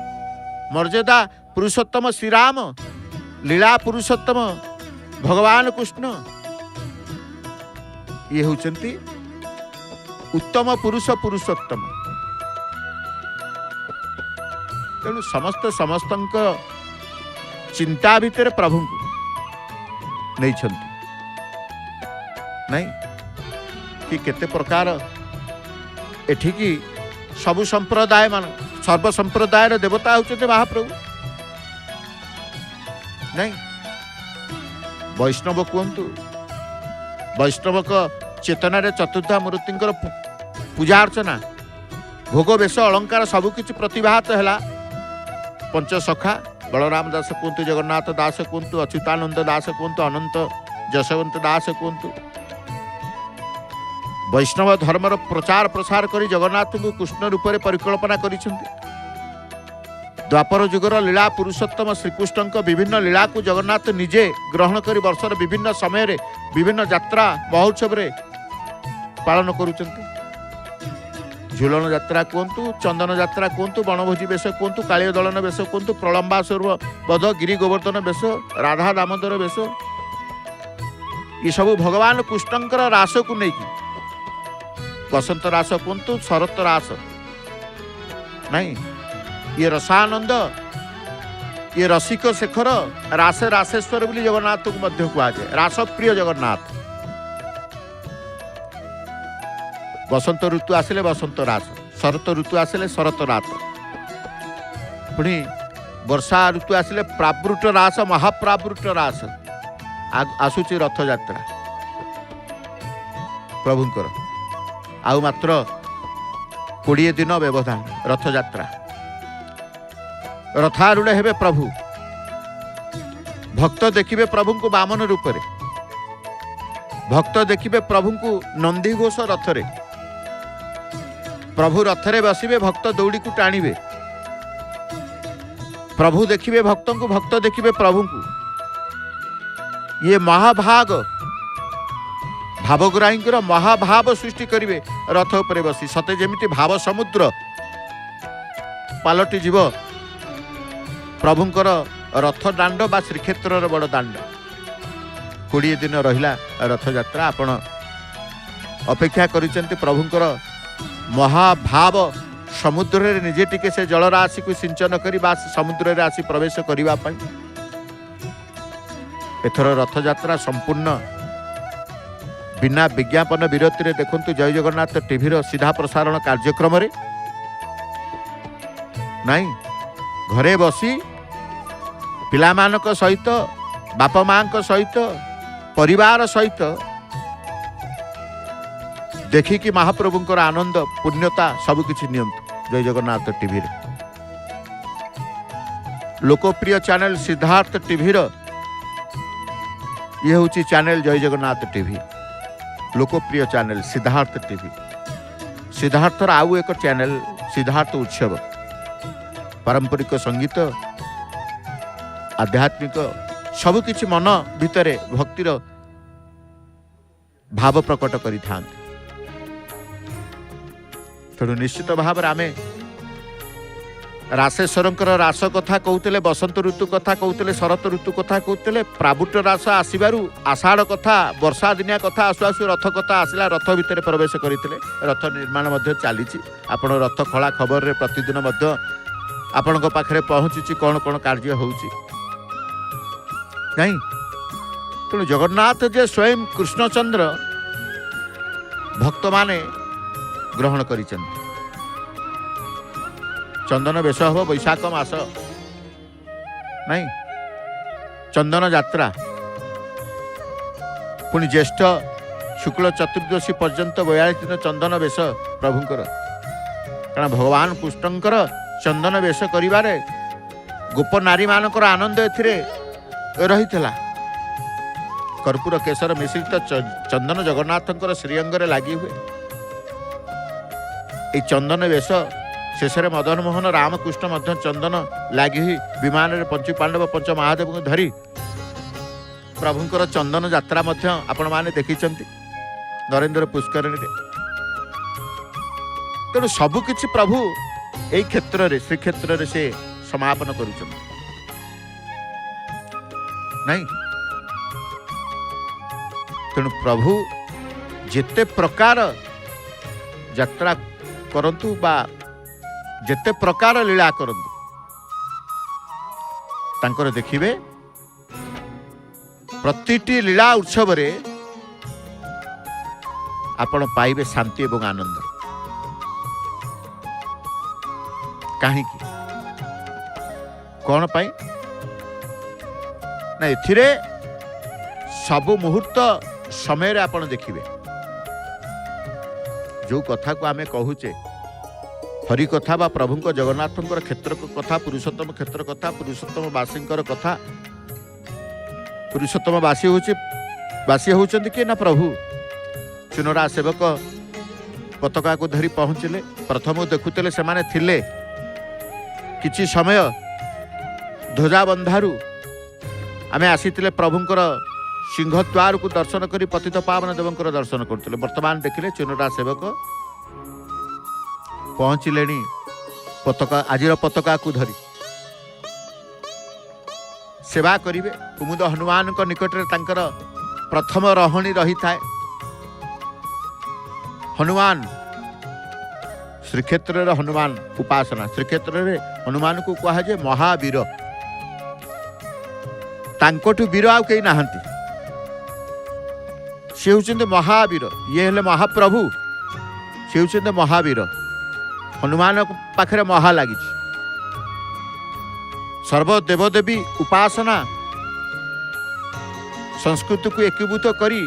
मर्यादा पुरुषोत्तम श्रीराम, लीला पुरुषोत्तम भगवान कृष्ण, ये होचंती उत्तम पुरुष पुरुषोत्तम। तेणु समस्त समस्तंक चिंता भितर प्रभु नहीं छंती नहीं कि केते प्रकार एठी की सबु संप्रदाय मान सर्व संप्रदाय देवता होचंती महाप्रभु नहीं। वैष्णव कहतु, वैष्णव चेतना रे चतुर्धा मूर्तिंकर पूजा अर्चना भोग बेश अलंकार सबकिछ प्रतिभात है। पंचसखा बलराम दास कहतु, जगन्नाथ दास कहतु, अच्युतानंद दास कहतु, अनंत जशवंत दास कहतु, वैष्णव धर्मर प्रचार प्रसार करी जगन्नाथ को कृष्ण रूप में परिकल्पना करिसेंती। द्वापर जुगर लीला पुरुषोत्तम श्रीकृष्ण विभिन्न लीला को जगन्नाथ निजे ग्रहण करी वर्षर विभिन्न समय रे विभिन्न यात्रा महोत्सव रे पालन करुचंती। झुलन यात्रा कहतु, चंदन यात्रा कहतु, बनभोजी बेश कहतु, काली दलन बेश कहतु, प्रलंबासुर बध, गिरी गोवर्धन बेश, राधा दामोदर बेश, ये सब भगवान कृष्णंकर रास को लेकिन बसंत रास कहतु, शरत रास नहीं, ये रसानंद, ये रसिक शेखर रासे रासेश्वर बोली जगन्नाथ को मध्य कहुए। रास प्रिय जगन्नाथ। बसंत ऋतु आसिले बसंत रास, शरत ऋतु आसिले शरत रास, पुणी वर्षा ऋतु आसिले प्रावृट रास, महाप्रावृट रास। आसुची रथ यात्रा प्रभुंकर आउ मात्र 20 दिन व्यवधान रथ यात्रा। रथारूढ़ हेबे प्रभु, भक्त देखिबे प्रभु को वामन रूप रे, भक्त देखिबे प्रभु को नंदी घोष रथ रे, प्रभु रथरे बसिबे भक्त दौड़ी को टाणिबे प्रभु देखिबे भक्त को भक्त देखिबे प्रभु को ये महाभाग भावग्राहींकर महाभाव सृष्टि करिवे रथ उपरे बसी सते जेमिति भाव समुद्र पालटी जीव प्रभुंकर रथ दांड बा श्रीक्षेत्र बड़ दांड 20 दिन रहिला रथ यात्रा आपण अपेक्षा करिसेंती प्रभुंकर महाभाव समुद्र रे निजे टिके से जल राशि को सिंचन करी बा समुद्र रे आसी प्रवेश करिवा पई एथर रथ यात्रा संपूर्ण बिना विज्ञापन विरति रे देखंतु जय जगन्नाथ टीवी रो सीधा प्रसारण कार्यक्रम रे नहीं घरे बसी पिलामानक सहित बाप मांक सहित परिवार सहित देखिकी महाप्रभुंकर आनंद पुण्यता सबकिछि नियंतु जय जगन्नाथ टीवी रे लोकप्रिय चैनल सिद्धार्थ टीवी रो ये होची चैनल जय जगन्नाथ टीवी लोकप्रिय चैनल सिद्धार्थ टीवी सिद्धार्थर आउ एक चैनल सिद्धार्थ उत्सव पारंपरिक संगीत आध्यात्मिक सबकिछि मन भितरे भक्तिर भाव प्रकट करि थांते तेणु निश्चित भाव आम रासेश्वरंकर रास कथा कहते बसंत ऋतु कथा कहते शरत ऋतु कथा कहते प्राबुट रास आसबार आषाढ़ कथा वर्षा दिनिया कथा आसु आसु रथ कथा आसला रथ भितर प्रवेश करते रथ निर्माण चली आपण रथ खला खबर रे प्रतिदिन आपण पाखे पहुँची कौन कौन कार्य होउची नहीं तेणु जगन्नाथ जे स्वयं कृष्णचंद्र भक्त माने ग्रहण करिसेंती चंदन बेश हम बैशाख मास नहीं चंदन यात्रा पुणी ज्येष्ठ शुक्ल चतुर्दशी पर्यंत 42 दिन चंदन बेश प्रभुंकर कारण भगवान कृष्णंकर चंदन बेश करिबारे गोप नारी मानकर आनंद एथिरे रहितला कर्पूर केसर मिश्रित चंदन जगन्नाथंकर श्रीअंगरे लागि हुए ए चंदन वेश शेष में मदन मोहन रामकृष्ण मध्य चंदन लगी विमान रे पंच पांडव पंच महादेव को धरी प्रभुंकर चंदन यात्रा आपण माने देखिचंती नरेंद्र पुष्करणी रे तेणु सबकिछि प्रभु एई क्षेत्र रे श्री क्षेत्र रे से समापन करूछन नहीं तेणु प्रभु जेते प्रकार यात्रा करंतु बा जेते प्रकार लीला करंतु तांकर देखिबे प्रतिटी लीला उत्सव रे आपण पाइबे शांति एवं आनंद कहीं कौन पाई ना एथिरे सबु मुहूर्त समय रे आपण देखिबे जो कथा को आमे कहूचे हरि कथा बा प्रभुंक जगन्नाथंकर क्षेत्र कथा पुरुषोत्तम क्षेत्र कथा पुरुषोत्तम वासींकर कथा पुरुषोत्तम वासी होचंती कि ना प्रभु चुनरा सेवक पताका को धरी पहुंचले प्रथम देखुतले से माने थिले किछि समय ध्वजा बंधारू आमे आसीतिले प्रभुंकर सिंहद्वार को दर्शन करी पतित पावन देवंकर दर्शन करते वर्तमान देखिले चुनरा सेवक पहुँचिले पताका आज पताका को धरी सेवा करिवे कुमुद हनुमान को निकट रे तांकर प्रथम रहणी रही थाए हनुमान श्रीक्षेत्र रे हनुमान उपासना श्रीक्षेत्र रे हनुमान को कहा जे महावीर तांकोठु वीर आउ केही नाहंती से होचंदे महावीर ये हेले महाप्रभु से होचंदे महावीर हनुमान पाखरे महा लगी सर्वदेवदेवी उपासना संस्कृति को एकीभूत करी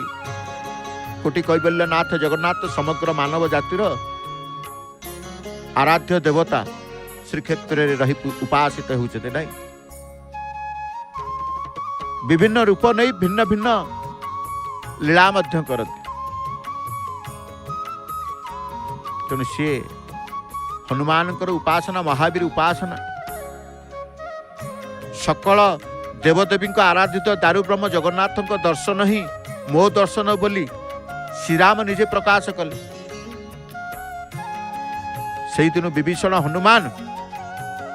कोटि कैबल्यनाथ जगन्नाथ समग्र मानव जातिर आराध्य देवता श्रीक्षेत्र रे रही उपासित होते नहीं विभिन्न रूप नहीं भिन्न भिन्न लीला मध्य करते तेणु सी हनुमानकर उपासना महावीर उपासना सकल देवदेवी आराधित दारु ब्रह्म जगन्नाथ दर्शन ही मो दर्शन बोली श्रीराम निजे प्रकाश कले। से दिन विभीषण हनुमान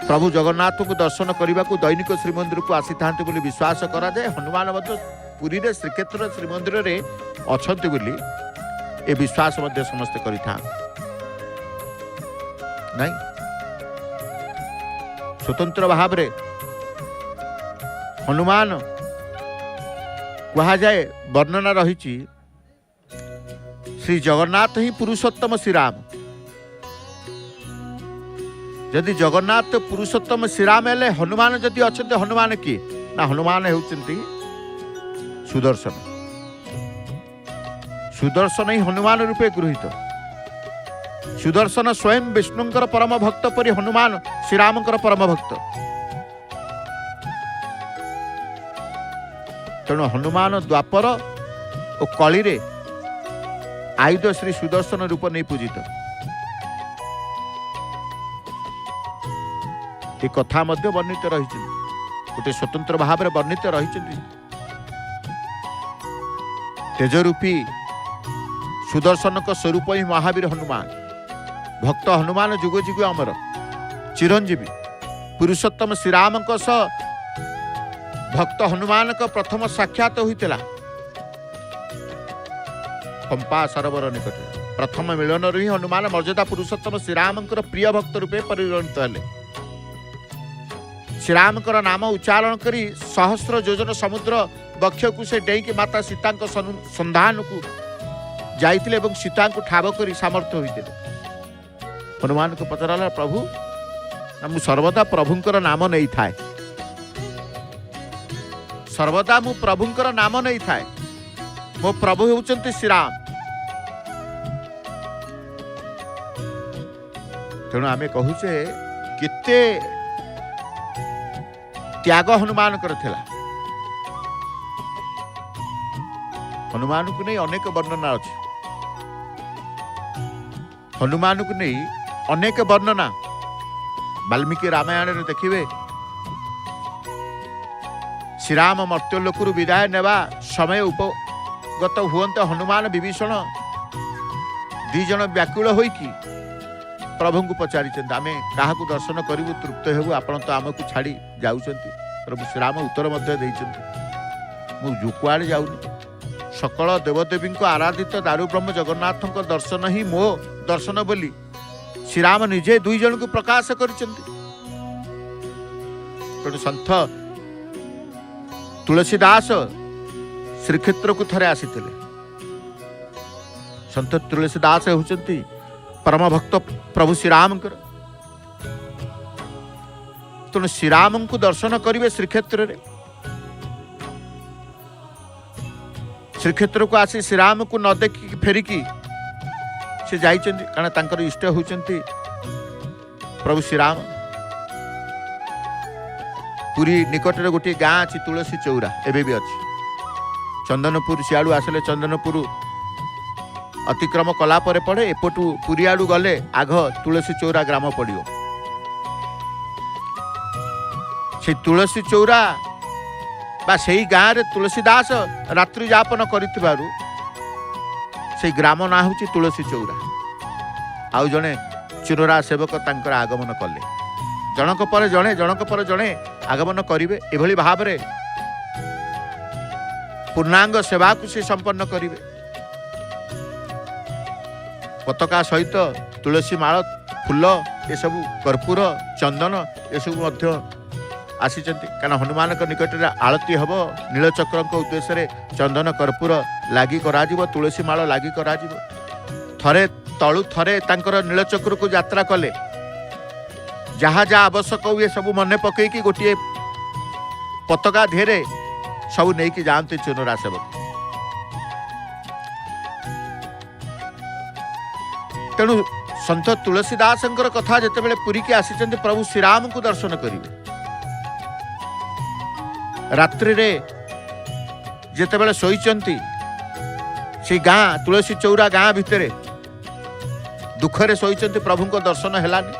प्रभु जगन्नाथ को दर्शन करने को दैनिक श्रीमंदिर को आसी था विश्वास करा जाए। हनुमान पुरी रे श्रीक्षेत्र श्रीमंदिर रे अछंती बोली ए विश्वास समस्ते करिथा नहीं। स्वतंत्र भाव रे हनुमान कहा जाए वर्णना रही श्री जगन्नाथ ही पुरुषोत्तम श्रीराम। यदि जगन्नाथ पुरुषोत्तम श्रीराम हेले हनुमान जदि अच्छे हनुमान किए ना हनुमान होती सुदर्शन। सुदर्शन ही हनुमान रूपे गृहीत। सुदर्शन स्वयं विष्णुंकर परम भक्त परि हनुमान श्रीरामकर परम भक्त। तेणु हनुमान द्वापर और कली रे आयुध श्री सुदर्शन रूप नहीं पूजित। ये कथा मध्य वर्णित रही गोटे स्वतंत्र भाव में वर्णित रही। तेजरूपी सुदर्शन का स्वरूप ही महावीर हनुमान। भक्त हनुमान जुग जुग अमर चिरंजीवी। पुरुषोत्तम श्रीराम भक्त हनुमान का प्रथम साक्षात होता पंपा सरोवर निकट। प्रथम मिलन ही हनुमान मर्यादा पुरुषोत्तम श्रीराम प्रिय भक्त रूपे परिगणित हेले। श्रीरामकर नाम उच्चारण करी सहस्र योजन समुद्र बक्ष को से डेईकी माता सीता संधान को जाइतिले एवं सीता को ठाब करी सामर्थ्य होते। हनुमान को पचराला प्रभु मु सर्वदा प्रभुंकर नाम नहीं थाए। सर्वदा मु प्रभुंकर नाम नहीं थाए। मो प्रभु होउचंती श्रीराम। तेणु आमे कहूचे केते त्याग हनुमान करथिला। हनुमान को नहीं अनेक वर्णना अच्छे। हनुमान को नहीं अनेक वर्णना वाल्मीकि रामायण रे देखिए। श्रीराम मर्त्यलोक विदाय नेवा समय उपगत हुअंत हनुमान विभीषण दी जन व्याकुल होइकी प्रभु को पचारि आमे क्या दर्शन करूँ तृप्त हेबू आपण तो आमको छाड़ी जाउछंती। प्रभु श्रीराम उत्तर मध्य देइछंती मु जुकुआड़े जाउनी। सकल देवदेवी आराधित दारु ब्रह्म जगन्नाथ दर्शन ही मो दर्शन बोली श्रीराम निजे दुई जन को प्रकाश करिसेंती। संत तुलसीदास श्रीक्षेत्र को थरे आसीथिले। संत तुलसीदास होउचंती परम भक्त प्रभु श्रीराम। तेणु श्रीराम को दर्शन करेंगे श्रीक्षेत्र रे। श्रीक्षेत्र को आसी श्रीराम को न देखी फेरिकी से जाइछन्ति कारण तांकर इष्ट होउचन्ति प्रभु श्रीराम। पुरी निकट रे गोटे गाँ अच्छी तुलसी चौरा एबे भी अच्छी। चंदनपुर सियाड़ू आसले चंदनपुर अतिक्रम कला परे पड़े एपटू पुरी आड़ू गले आघ तुलसी चौरा ग्राम पड़ियो। से तुलसी चौरा बा सेई गाँ रे तुलसीदास रात्रि यापन करिथिबारु से ग्राम ना होची तुलसी चौरा। आउ जने चिरोरा सेवक तांकर आगमन कले। जनक पर जणे आगमन करिवे। एभली भाव रे पूर्णांग सेवा को से संपन्न करिवे। पताका सहित तुलसी माळ फूल ये सब कर्पूर चंदन ये सब मध्य आसीचंती कारण हनुमान निकट में आलती हम नीलचक्र उद्देश्य रे चंदन कर्पूर लागी करा जीवो तुलसी माळ लागी करा जीवो। थरे तळु थरे तांकर नीलचक्र को यात्रा कले जहाँ जहाँ आवश्यक हुए सब मन पकईकी गोटे पताका धेरे सब नहीं कि जानते चुनरा सेवक। तेणु संत तुलसीदास कथा जिते पुरी की आसी प्रभु श्रीराम को दर्शन करेंगे। रात्रि रे जिते शोचंती से गाँ तुलसी चौरा गाँ भितर दुखरे शोइचंती प्रभु को दर्शन हेलानी।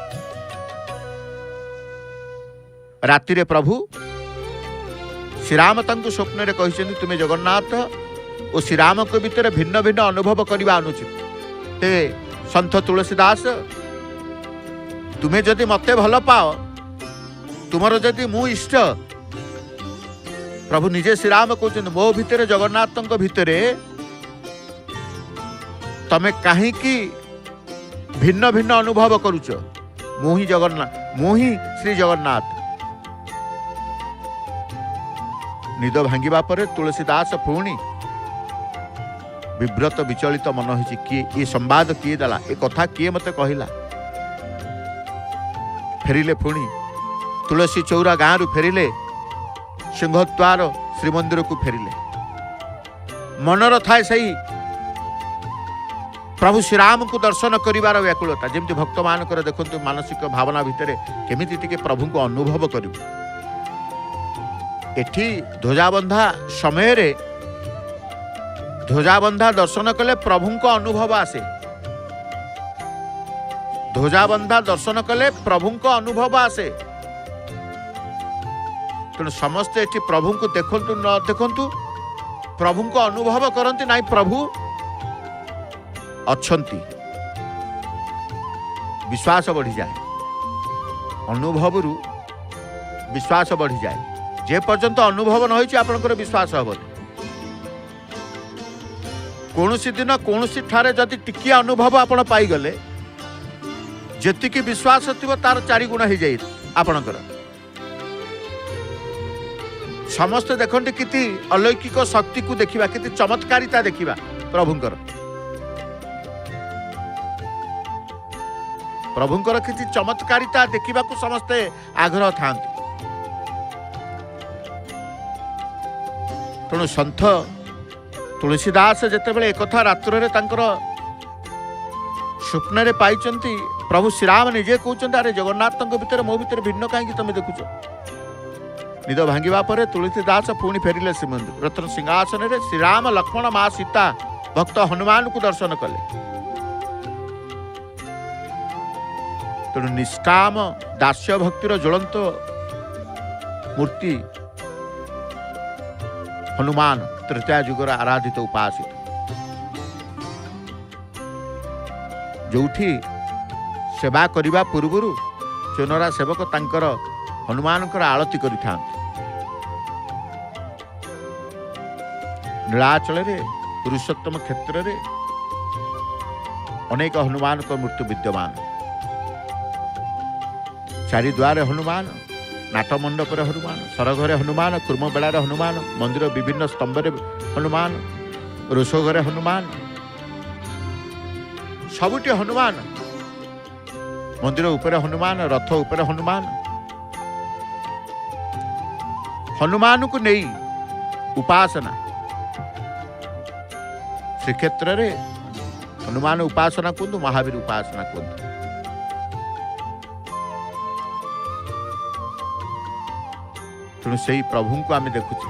राति रे प्रभु श्रीराम तांको स्वप्न रे कहिसेंती तुमे जगन्नाथ और श्रीराम को भितर भिन्न भिन्न अनुभव करबा अनुचित। हे संत तुलसीदास तुम्हें जदि मते भल पाओ तुमर जदि मु इष्ट प्रभु निजे श्रीराम कहते मो भितर जगन्नाथ भितर तमे कहीं भिन्न भिन्न अनुभव करुच। मु ही जगन्नाथ मु ही श्री जगन्नाथ। निद भांगिबा परे तुलसीदास पुणी विव्रत विचलित मन होइछि किए ये संवाद किए देला ए कथा किए मते कहिला। फेरिले पुणी तुलसी चौरा गाँ रु फेरिले सिंहद्वार श्रीमंदिर को फेरिले। मनर थाए सही प्रभु श्रीराम को दर्शन करिवार व्याकुलता जेमती भक्त मानकर देखंतु मानसिक भावना भितर केमिति टिके प्रभु को अनुभव करिवो। एठी ध्वजाबंधा समय रे ध्वजाबंधा दर्शन कले प्रभु को अनुभव आसे। ध्वजाबंधा दर्शन कले प्रभु को अनुभव आसे। तेणु समस्ते एठी प्रभु को देखंतु न देखंतु प्रभु को अनुभव करंती नाई प्रभु अच्छंती। विश्वास बढ़ी जाए अनुभव रु विश्वास बढ़ी जाए। जे पर्यंत अनुभव न होइछि आपनकर विश्वास हबनी। कोनोसी दिन कोनोसी ठारे जदि टिकिया अनुभव आपण पाई गले जेतिकी विश्वास थिबो तार 4 गुण हो जाए आपणकर। समस्त देखते किति अलौकिक शक्ति को देखिबा किति चमत्कारिता देखिबा प्रभुंकर प्रभुंकर किति चमत्कारिता देखिबा को समस्ते आग्रह थांती। तेणु संत तुलसीदास जेतेबेले एक कथा रात्र तांकर स्वप्न रे पाइचंती प्रभु श्रीराम निजे कहउचंती अरे जगन्नाथ भितर मो भितर भिन्न कहीं तुम देखुच। निद भांगिबा परे तुलसीदास पुणी फेरिले श्रीमंदिर। रत्न सिंहासन रे श्रीराम लक्ष्मण माँ सीता भक्त हनुमान को दर्शन कले। तेणु निष्काम दास्य भक्तिर ज्वलंत मूर्ति हनुमान तृतीय जुगर आराधित उपासित जोठी सेवा करिबा पूर्वरु चोनरा सेवक तांकर हनुमानकर आळती करिथां। नीलाचल रे पुरुषोत्तम क्षेत्र रे अनेक हनुमान को मृत्यु विद्यमान। चारि द्वारे हनुमान नाट मंडप हनुमान सरघरे हनुमान कुर्म बेलार हनुमान मंदिर विभिन्न स्तंभ हनुमान रोषघरे हनुमान सबुटी हनुमान मंदिर उपरे हनुमान रथ उपरे हनुमान। हनुमान को नहीं उपासना श्रीक्षेत्र रे हनुमान उपासना कुंदु महावीर उपासना कुंदु। तेणु से प्रभु को आम देखुचे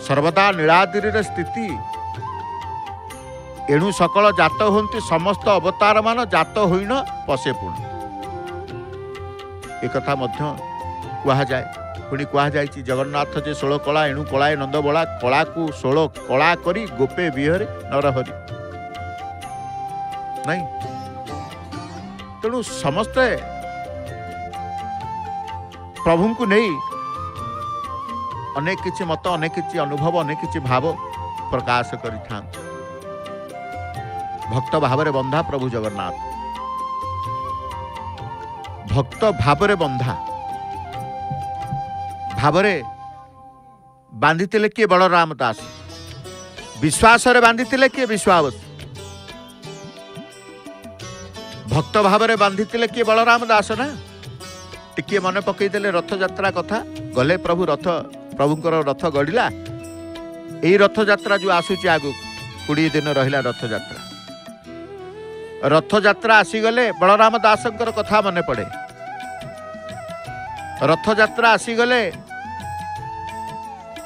सर्वदा नीलाद्रि स्थिति एणु सकल जात होती समस्त अवतार मान जात होइन पशे पुण एक कथा मध्य कहा जाए। पुणी कहा जाए जगन्नाथ जे 16 कला एणु कलाए नंद बला कला को 16 कला करी गोपे विहरे नरहरि नहीं। तेणु समस्ते प्रभु को नहीं अनेक किछि मत अनेक किछि अनुभव अनेक किछि भाव प्रकाश करिथां। भक्त भाव रे बंधा प्रभु जगन्नाथ भक्त भाव रे बंधा भाव रे बांधितिले किए बलराम दास विश्वास रे बांधितिले किए विश्वावस भक्त भाव रे बांधितिले किए बलराम दास ना। टिके मन पकईदेले रथ यात्रा कथा गले प्रभु रथ प्रभुंकर रथ गड़िला। यही रथ यात्रा जो आसूची आगु 20 दिन रहिला रथ यात्रा आसीगले बलराम दासंकर कथा मन पड़े। रथ यात्रा आसीगले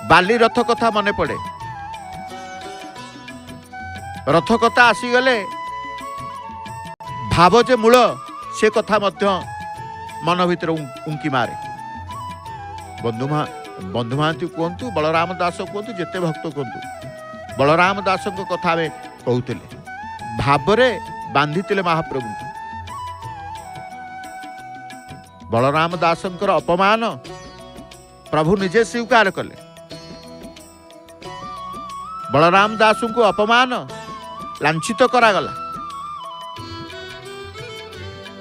बाली रथ कथा मन पड़े। रथ कथा आसीगले भाव जे मूल से कथा मध्य मन भितर उंकी मारे। बंधु महांती कहतु बलराम दास कहतु जेते भक्त कहतु बलराम दास कथा आम कहते भावरे बांधिले महाप्रभु। बलराम दासंकर अपमान प्रभु निजे स्वीकार कले। बलराम दास को अपमान लांछित करागला।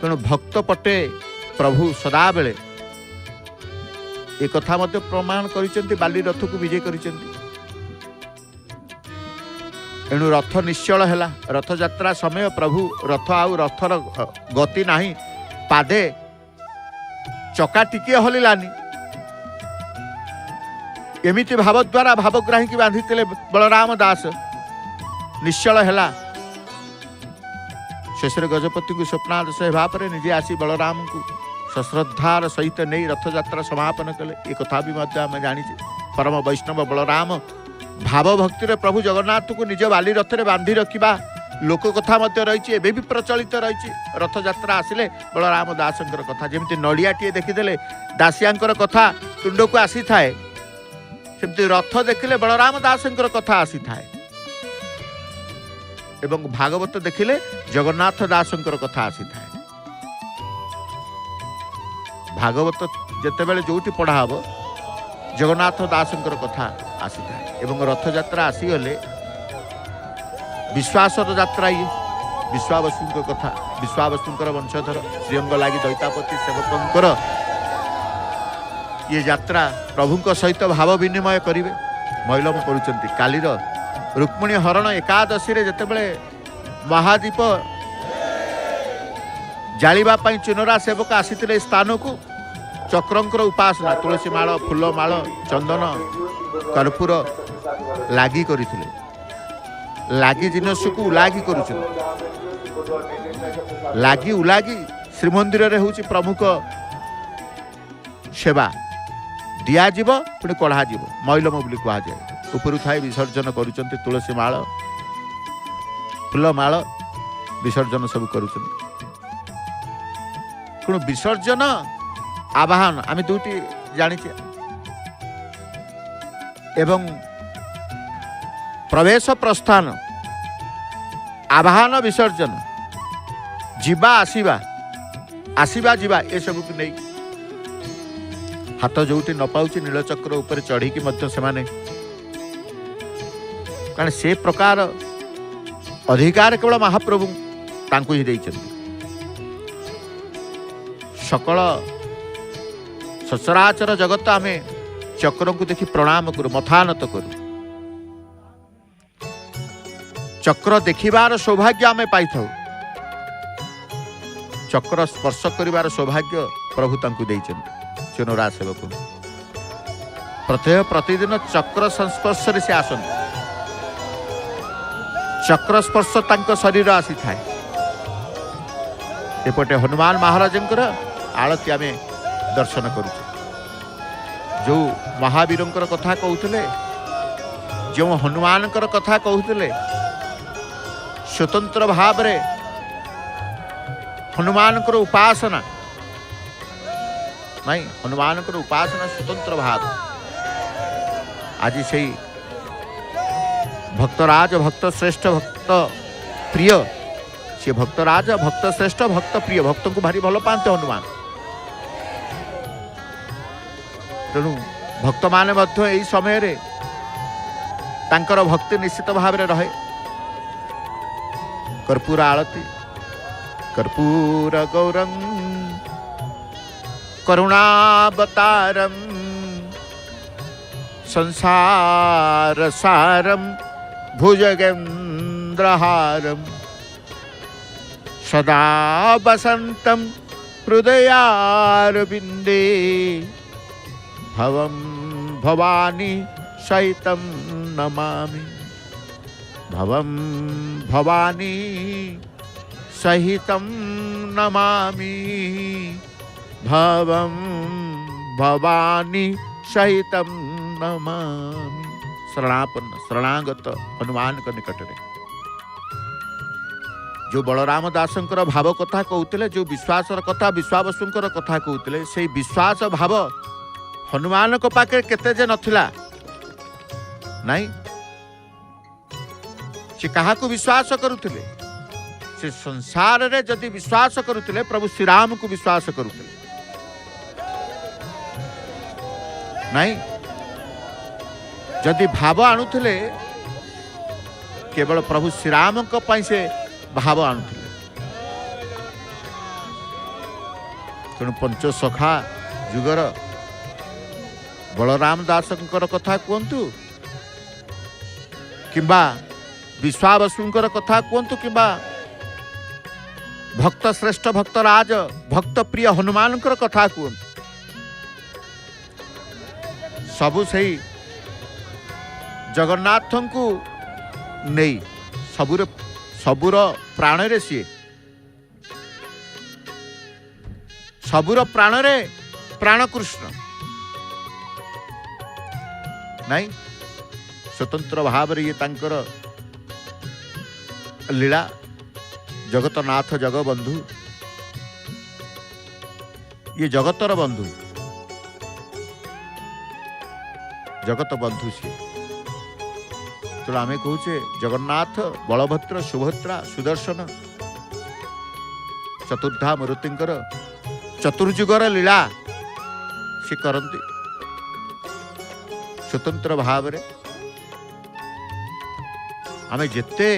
तेणु भक्त पटे प्रभु सदा बेले एक कथा मध्य प्रमाण करिसेंती बाली रथ को विजय करिसेंती। एणु रथ निश्चल हैला। रथ यात्रा समय प्रभु रथ आउ रथर गति नाही, पादे चका टिके हलिलानी। एमिति भाव द्वारा भावग्राही की बांधिले बलराम दास। निश्चल हैला। शेष गजपति को स्वप्नादेश हेबा परे निजे आसी बलराम को सश्रद्धार सहित नहीं रथ यात्रा समापन कले। एक कथा भी मध्य आम जानी। परम वैष्णव बलराम भाव भक्ति प्रभु जगन्नाथ को निज बाली रथ में बांधि रखा लोक कथा मध्य रही एवं भी प्रचलित रही। रथ यात्रा आसिले बलराम दासंकर कथा जमी नड़ियाटे देखीदे दासियांकर कथा तुंड को आसी थाए, सेमती रथ देखिले बलराम दासंकर कथा आसी थाए एवं भागवत देखिले जगन्नाथ दासंकर कथा आसी थाए। भागवत जितेबाला जोटी पढ़ा हम जगन्नाथ दासंकर कथा आसी थाए एवं रथ यात्रा आसीगले विश्वासर यात्रा ये विश्वावसु कथा विश्वावसुंकर वंशधर श्रीअंग लगी दैतापति सेवकंकर ये यात्रा प्रभु सहित भाव विनिमय करेंगे। मैलम करुँच कालीर रुक्मिणी हरण एकादशी जितेबाला महादीप जालिबा पाई चुनरा सेवक आसीथिले स्थान को चक्रंकर उपासना तुलसी माल फूल माल चंदन कर्पूर लागी करिथिले। लागी जिनस को उलागी करुछन। लागी उलागी श्रीमंदिर रे होची प्रमुख सेवा दिया जीव पुणी कढ़ा जीव मैलम बोली कहा जाए। ऊपर थाई विसर्जन करुछन्ति तुलसी माल फूल माल विसर्जन सब करुछन्ति। कौन विसर्जन आवाहन आम दुटी जानीचे एवं प्रवेश प्रस्थान आवाहन विसर्जन जीवा आसीबा आसीबा जीवा ए सब को नहीं हाथ जोटी न पाउची नीलचक्र ऊपर चढ़ी की मध्य से माने कारण से प्रकार अधिकार केवल महाप्रभु तांको ही देइछन्ति। सकल सचराचर जगत आम चक्र को देखी प्रणाम करू मथानत करू। चक्र देखिबार सौभाग्य आम पाई था। चक्र स्पर्श करिवार सौभाग्य प्रभु तांको देइछन्ति। चुनरा सेवक प्रत्येक प्रतिदिन चक्र संस्पर्श से आसन्ति। चक्र स्पर्श तांको शरीर आसी थाए। एपटे हनुमान महाराजंकर आळती आमे दर्शन करूँ। जो महावीरंकर कथा कहते जो हनुमानकर कथा कहते स्वतंत्र भाव रे हनुमानकर उपासना नहीं हनुमानकर उपासना स्वतंत्र भाव। आज से भक्तराज भक्त श्रेष्ठ भक्त प्रिय सी भक्तराज भक्त श्रेष्ठ भक्त प्रिय भक्त को भारी भल पाते हनुमान। तेणु भक्त माने मध्य यही समय रे तांकर भक्ति निश्चित भाव में रहे। कर्पूर आळती कर्पूर गौरम करुणावतारम संसार सारम भुजगेन्द्रहारम सदा वसंतम हृदयारविंदे भवम भवानी सहितं नमामि। भवम भवानी सहितं नमामि। भवम भवानी सहितं नमामि। शरणापन्न शरणागत हनुमान के निकट रे जो बलराम दासंकर भाव कथा कहते जो विश्वासर कथा विश्वावसुंकर कथा कहते से विश्वास भाव हनुमान को पाखे केते जे नथिला नहीं से कहा को विश्वास करुले से संसार रे जदि विश्वास करुले प्रभु श्री राम को विश्वास करुले नहीं जदि भाव आणुले केवल प्रभु श्री राम को पाई से भाव आणुले तेणु पंच सखा जुगर बलराम दासंकर कथा कहतु किंबा विश्वावसुंकर कथा कहतु किंबा भक्त श्रेष्ठ भक्तराज भक्त प्रिय हनुमानकर कथा कहतु सबु सही जगन्नाथ को नहीं सबुर प्राण रे सी सबुर प्राण रे प्राण कृष्ण नहीं स्वतंत्र भाव ये तांकर लीला जगतनाथ जगबंधु ये जगतर बंधु जगत बंधु सी तो आम कहूचे जगन्नाथ बलभद्र सुभद्रा सुदर्शन चतुर्धा मूर्तिंकर चतुर्जुगर लीला से करती स्वतंत्र भाव रे आमे जेते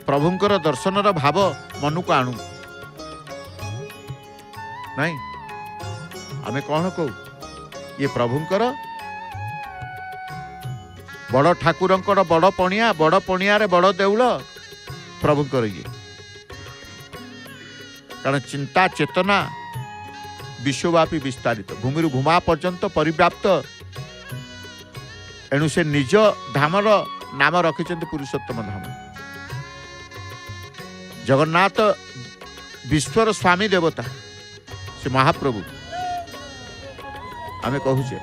प्रभुंकर दर्शनर भाव मन को आणु नहीं आमे कौन कहू ये प्रभुंकर बड़ ठाकुरंकर बड़ पणिया रे बड़ देउल प्रभुंकर ये कारण चिंता चेतना विश्वव्यापी विस्तारित भूमि भूमा पर्यंत परिव्याप्त एणु से निज धामर नाम रखिंट पुरुषोत्तम धाम जगन्नाथ विश्वर स्वामी देवता से महाप्रभु आमे कहूचे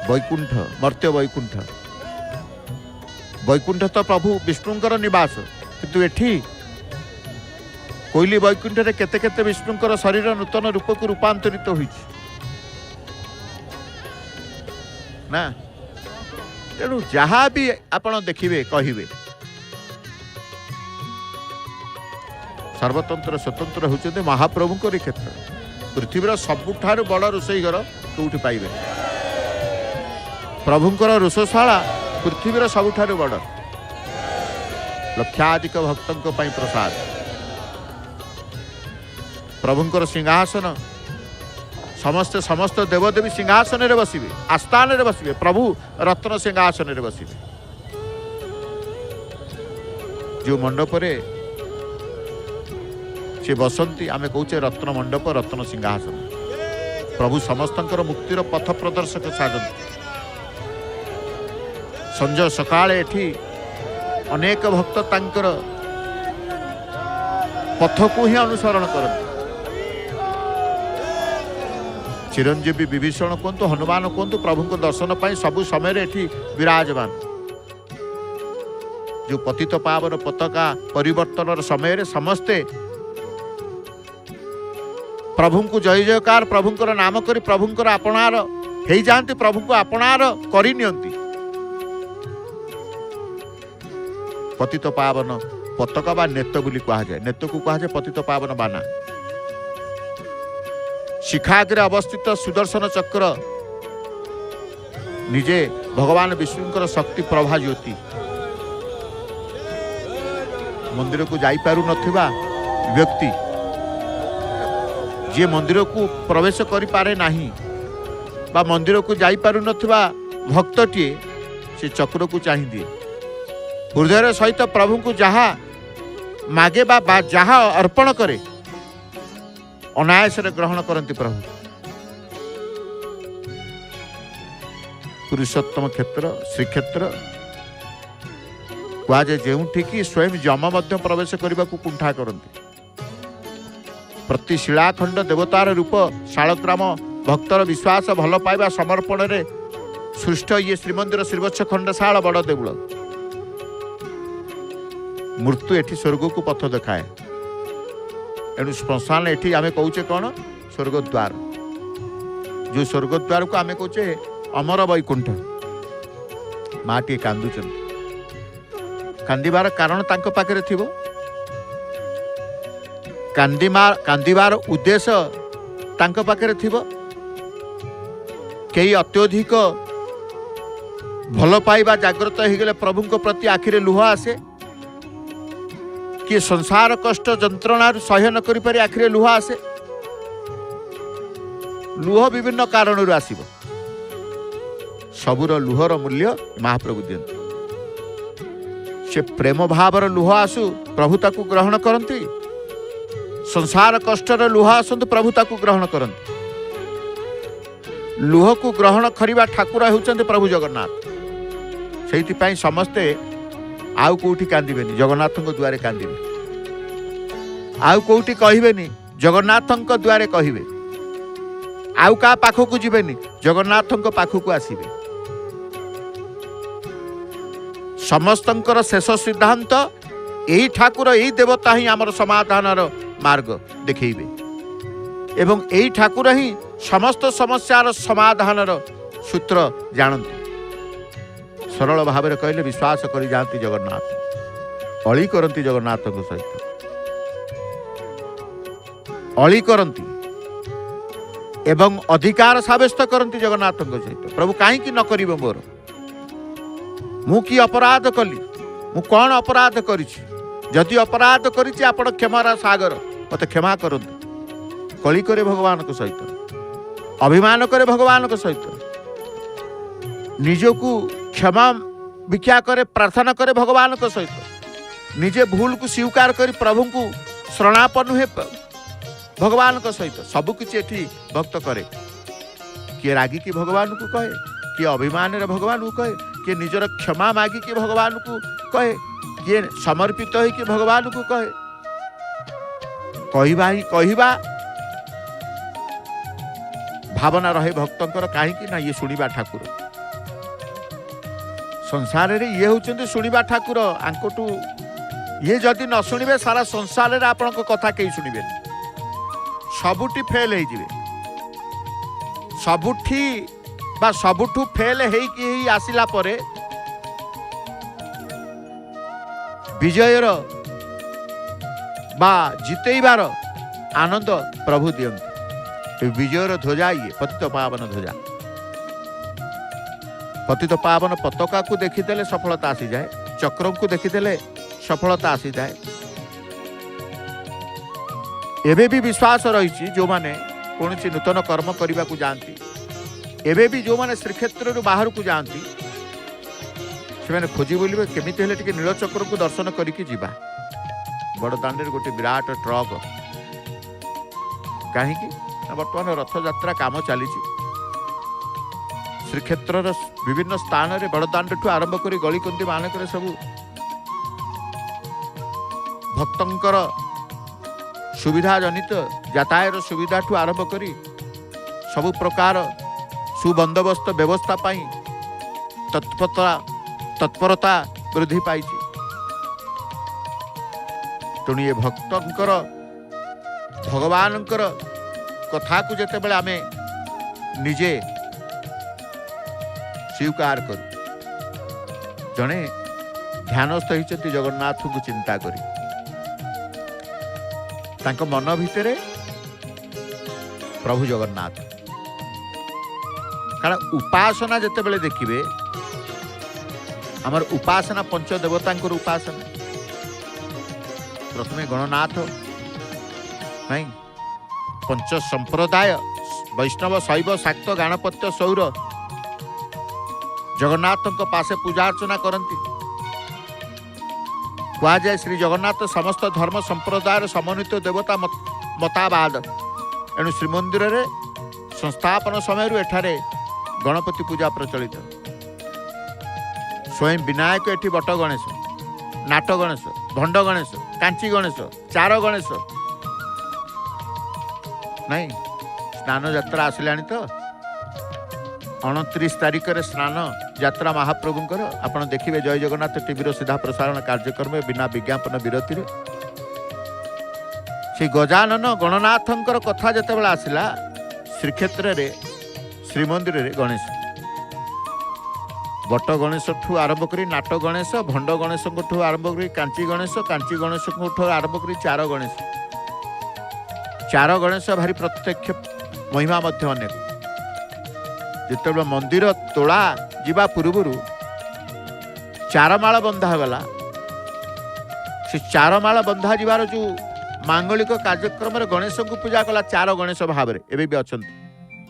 वैकुंठ मर्त्य वैकुंठ वैकुंठ तो प्रभु विष्णुंकर निवास किंतु एठी कोइली वैकुंठ रे केते केते विष्णुंकर शरीर नूतन रूप को रूपांतरित होइछि ना तेणु जहाँ भी आपण देखिए कहिबे सर्वतंत्र स्वतंत्र होचते महाप्रभुंकर क्षेत्र पृथ्वीर सबुठारु बड़ रोषई घर कोउठी पाइबे प्रभुंकर रोषशाला पृथ्वीर सबुठारु बड़ लक्षाधिक भक्तों पई प्रसाद प्रभुंकर सिंहासन समस्त समस्त देवदेवी सिंहासन रे बसिबे आस्थान रे बसिबे प्रभु रत्न सिंहासन रे बसिबे जो मंडप रे से बसंती आमे कहूचे रत्न मंडप रत्न सिंहासन प्रभु समस्तंकर मुक्तिर पथ प्रदर्शक साजंती संजय सकाळे एठी अनेक भक्त तांकर पथ को ही अनुसरण करते चिरंजीवी विभीषण कहतु हनुमान कहतु प्रभु को दर्शन पाई सबु समय एठी विराजमान जो पतित पावन पताका परिवर्तन समय समस्ते प्रभु को जय जयकार प्रभुंकर नाम करी प्रभुंकर आपणार हो जाती प्रभु को आपणार करी नियंती पतित पावन पताका बा नेत बोली कहा जाए नेत को कहा जाए पतित पावन बाना शिखाग्रे अवस्थित सुदर्शन चक्र निजे भगवान विष्णुंकर शक्ति प्रभा ज्योति मंदिर को जाई पारु नथिबा व्यक्ति जे मंदिर को प्रवेश करि पारे नाही बा मंदिर को जाई पारु नथिबा भक्तटिए से चक्र को चाहि दिए हृदय सहित प्रभु को जहा मागे बा जहा अर्पण करे अनायास ग्रहण करती प्रभु पुरुषोत्तम क्षेत्र श्रीक्षेत्र कहुए जो कि स्वयं जम प्रवेश करने को कुंठा करती प्रति शिलाखंड देवतार रूप शालग्राम भक्तर विश्वास भल पाइबा समर्पण रे सृष्ट ये श्रीमंदिर श्रीवत्स खंडशाल बड़ देउल मृत्यु एठी स्वर्ग को पथ देखाए एणु श्मशान एठी आमे कहूचे कौन स्वर्गद्वार जो स्वर्गद्वार को आमे कहूचे अमर वैकुंठ माटी कांदुचन कांदिबार कारण तांको पाखरे थिबो कांदिबार उद्देश्य तांको पाखरे थिबो कई अत्यधिक भल पाइबा जागृत हो गले प्रभु को प्रति आखिरे लुह आसे किए संसार कष्ट जंत्रणा सह्य न करि पारि आखिरे लुह आसे लुह विभिन्न कारण आसीबो सबुर लुहर मूल्य महाप्रभु दियंती से प्रेम भावर लुह आसु प्रभु ताकू ग्रहण करती संसार कष्टर लुह आसतु प्रभु ताकू ग्रहण करती लुह को ग्रहण करिबा ठाकुर होउचंते प्रभु जगन्नाथ से समस्ते आउ कौटी कांदिबेनी जगन्नाथ द्वारे कांदिबे आउ कौटी कहबेनी जगन्नाथ द्वारे कहबे आउ का पाखकू जीवेनी जगन्नाथ पाखकू आसीबे समस्तंकर शेष सिद्धांत यही ठाकुर यही देवता ही आमर समाधानर मार्ग देखैबे एवं यही ठाकुर ही समस्त समस्यार समाधानर सूत्र जानते सरल भाव में कहले विश्वास करी जाती जगन्नाथ अली करती जगन्नाथ सहित अली करती एवं अधिकार साब्यस्त करती जगन्नाथ सहित प्रभु कहीं न करिबो मोर मु कि अपराध कली मु कौन अपराध करिछि जदि अपराध करिछि आपण क्षमार सागर मत क्षमा करंतु कली करे भगवान को सहित अभिमान करे भगवान को सहित निजकू क्षमा भिक्षा करे प्रार्थना करे भगवान को सहित निजे भूल को स्वीकार कर प्रभु को शरणापन हुए भगवान को सहित सबु किछि एठी भक्त करे किए रागी की भगवान को कहे किए अभिमान रे भगवान को कहे किए निजर क्षमा मागी कि भगवान को कहे किए समर्पित हो कि भगवान को कहे कहवा भावना रहे भक्तंकर कहीं ना ये शुणिबा ठाकुर संसार रे ये होचंते शुणिबा ठाकुर आंकोटू ये जदि न शुणिबे सारा संसार रे आपन को कथा केही शुणिबे सबुठी फेल हो जिवे सबुठी बा सबुठू फेल हेई आसिला परे विजयर बा जितेबार आनंद प्रभु दियंती विजयर ध्वजा ये पतित पावन ध्वजा पतित पावन पताका को देखीदेले सफलता आसी जाए चक्र को देखीदेले सफलता आसी जाए एबे भी विश्वास रही जो माने कौन नूतन कर्म करने को जाती एबे भी जो माने श्रीक्षेत्र बाहर को जाती से खोजी बोलिबे केमिति हेले टिके नीलचक्र को दर्शन करिकी जीवा बड़दाण्ड गोटे विराट ट्रक कहीं बर्तमान रथ यात्रा काम चली श्रीक्षेत्र विभिन्न स्थान में बड़दाण्ड ठू आरंभ कर गलिकंदी मानक सब भक्तंकर सुविधा जनित यातायात सुविधा ठू आरंभ कर सबु प्रकार सुबंदोबस्त व्यवस्था पाई तत्परता वृद्धि पाई तेणु ये भक्तंकर भगवानंकर कथा को जिते बड़े आमे निजे स्वीकार करू जड़े ध्यानस्थ होती जगन्नाथ को चिंता करी तांको मन भितरे प्रभु जगन्नाथ कारण उपासना जिते बड़े देखिए आमर उपासना पंचदेवता उपासना प्रथमे गणनाथ नहीं पंच संप्रदाय वैष्णव शैव शाक्त गणपत्य सौर जगन्नाथ पासे पूजा अर्चना करती कह जाए श्री जगन्नाथ समस्त धर्म संप्रदाय समन्वित देवता मताबाद एणु श्रीमंदिर रे संस्थापन समय एठारे गणपति पूजा प्रचलित स्वयं विनायक एठी बट गणेश नाट गणेश भंड गणेश कांची गणेश चार गणेश नहीं स्नान यात्रा आसिलानी तो 29 तारिख रे स्नान यात्रा महाप्रभुंकर आपण देखिए जय जगन्नाथ टीवी सीधा प्रसारण कार्यक्रम बिना विज्ञापन विरति से गजानन गणनाथंकर कथा जिते आसला श्रीक्षेत्र रे श्रीमंदिर रे गणेश बट गणेश ठू आरंभ करी नाट गणेश भंड गणेश आरंभ करी कांची गणेश आरंभ करी चार गणेश भारी प्रत्यक्ष महिमा मध्य अनेक जिते मंदिर तोला जीवा पूर्व चारमाल बंधा गला से चारमाल बंधा जीवार जो मांगलिक कार्यक्रम गणेश को पूजा कला चार गणेश भाव में एवं भी अच्छा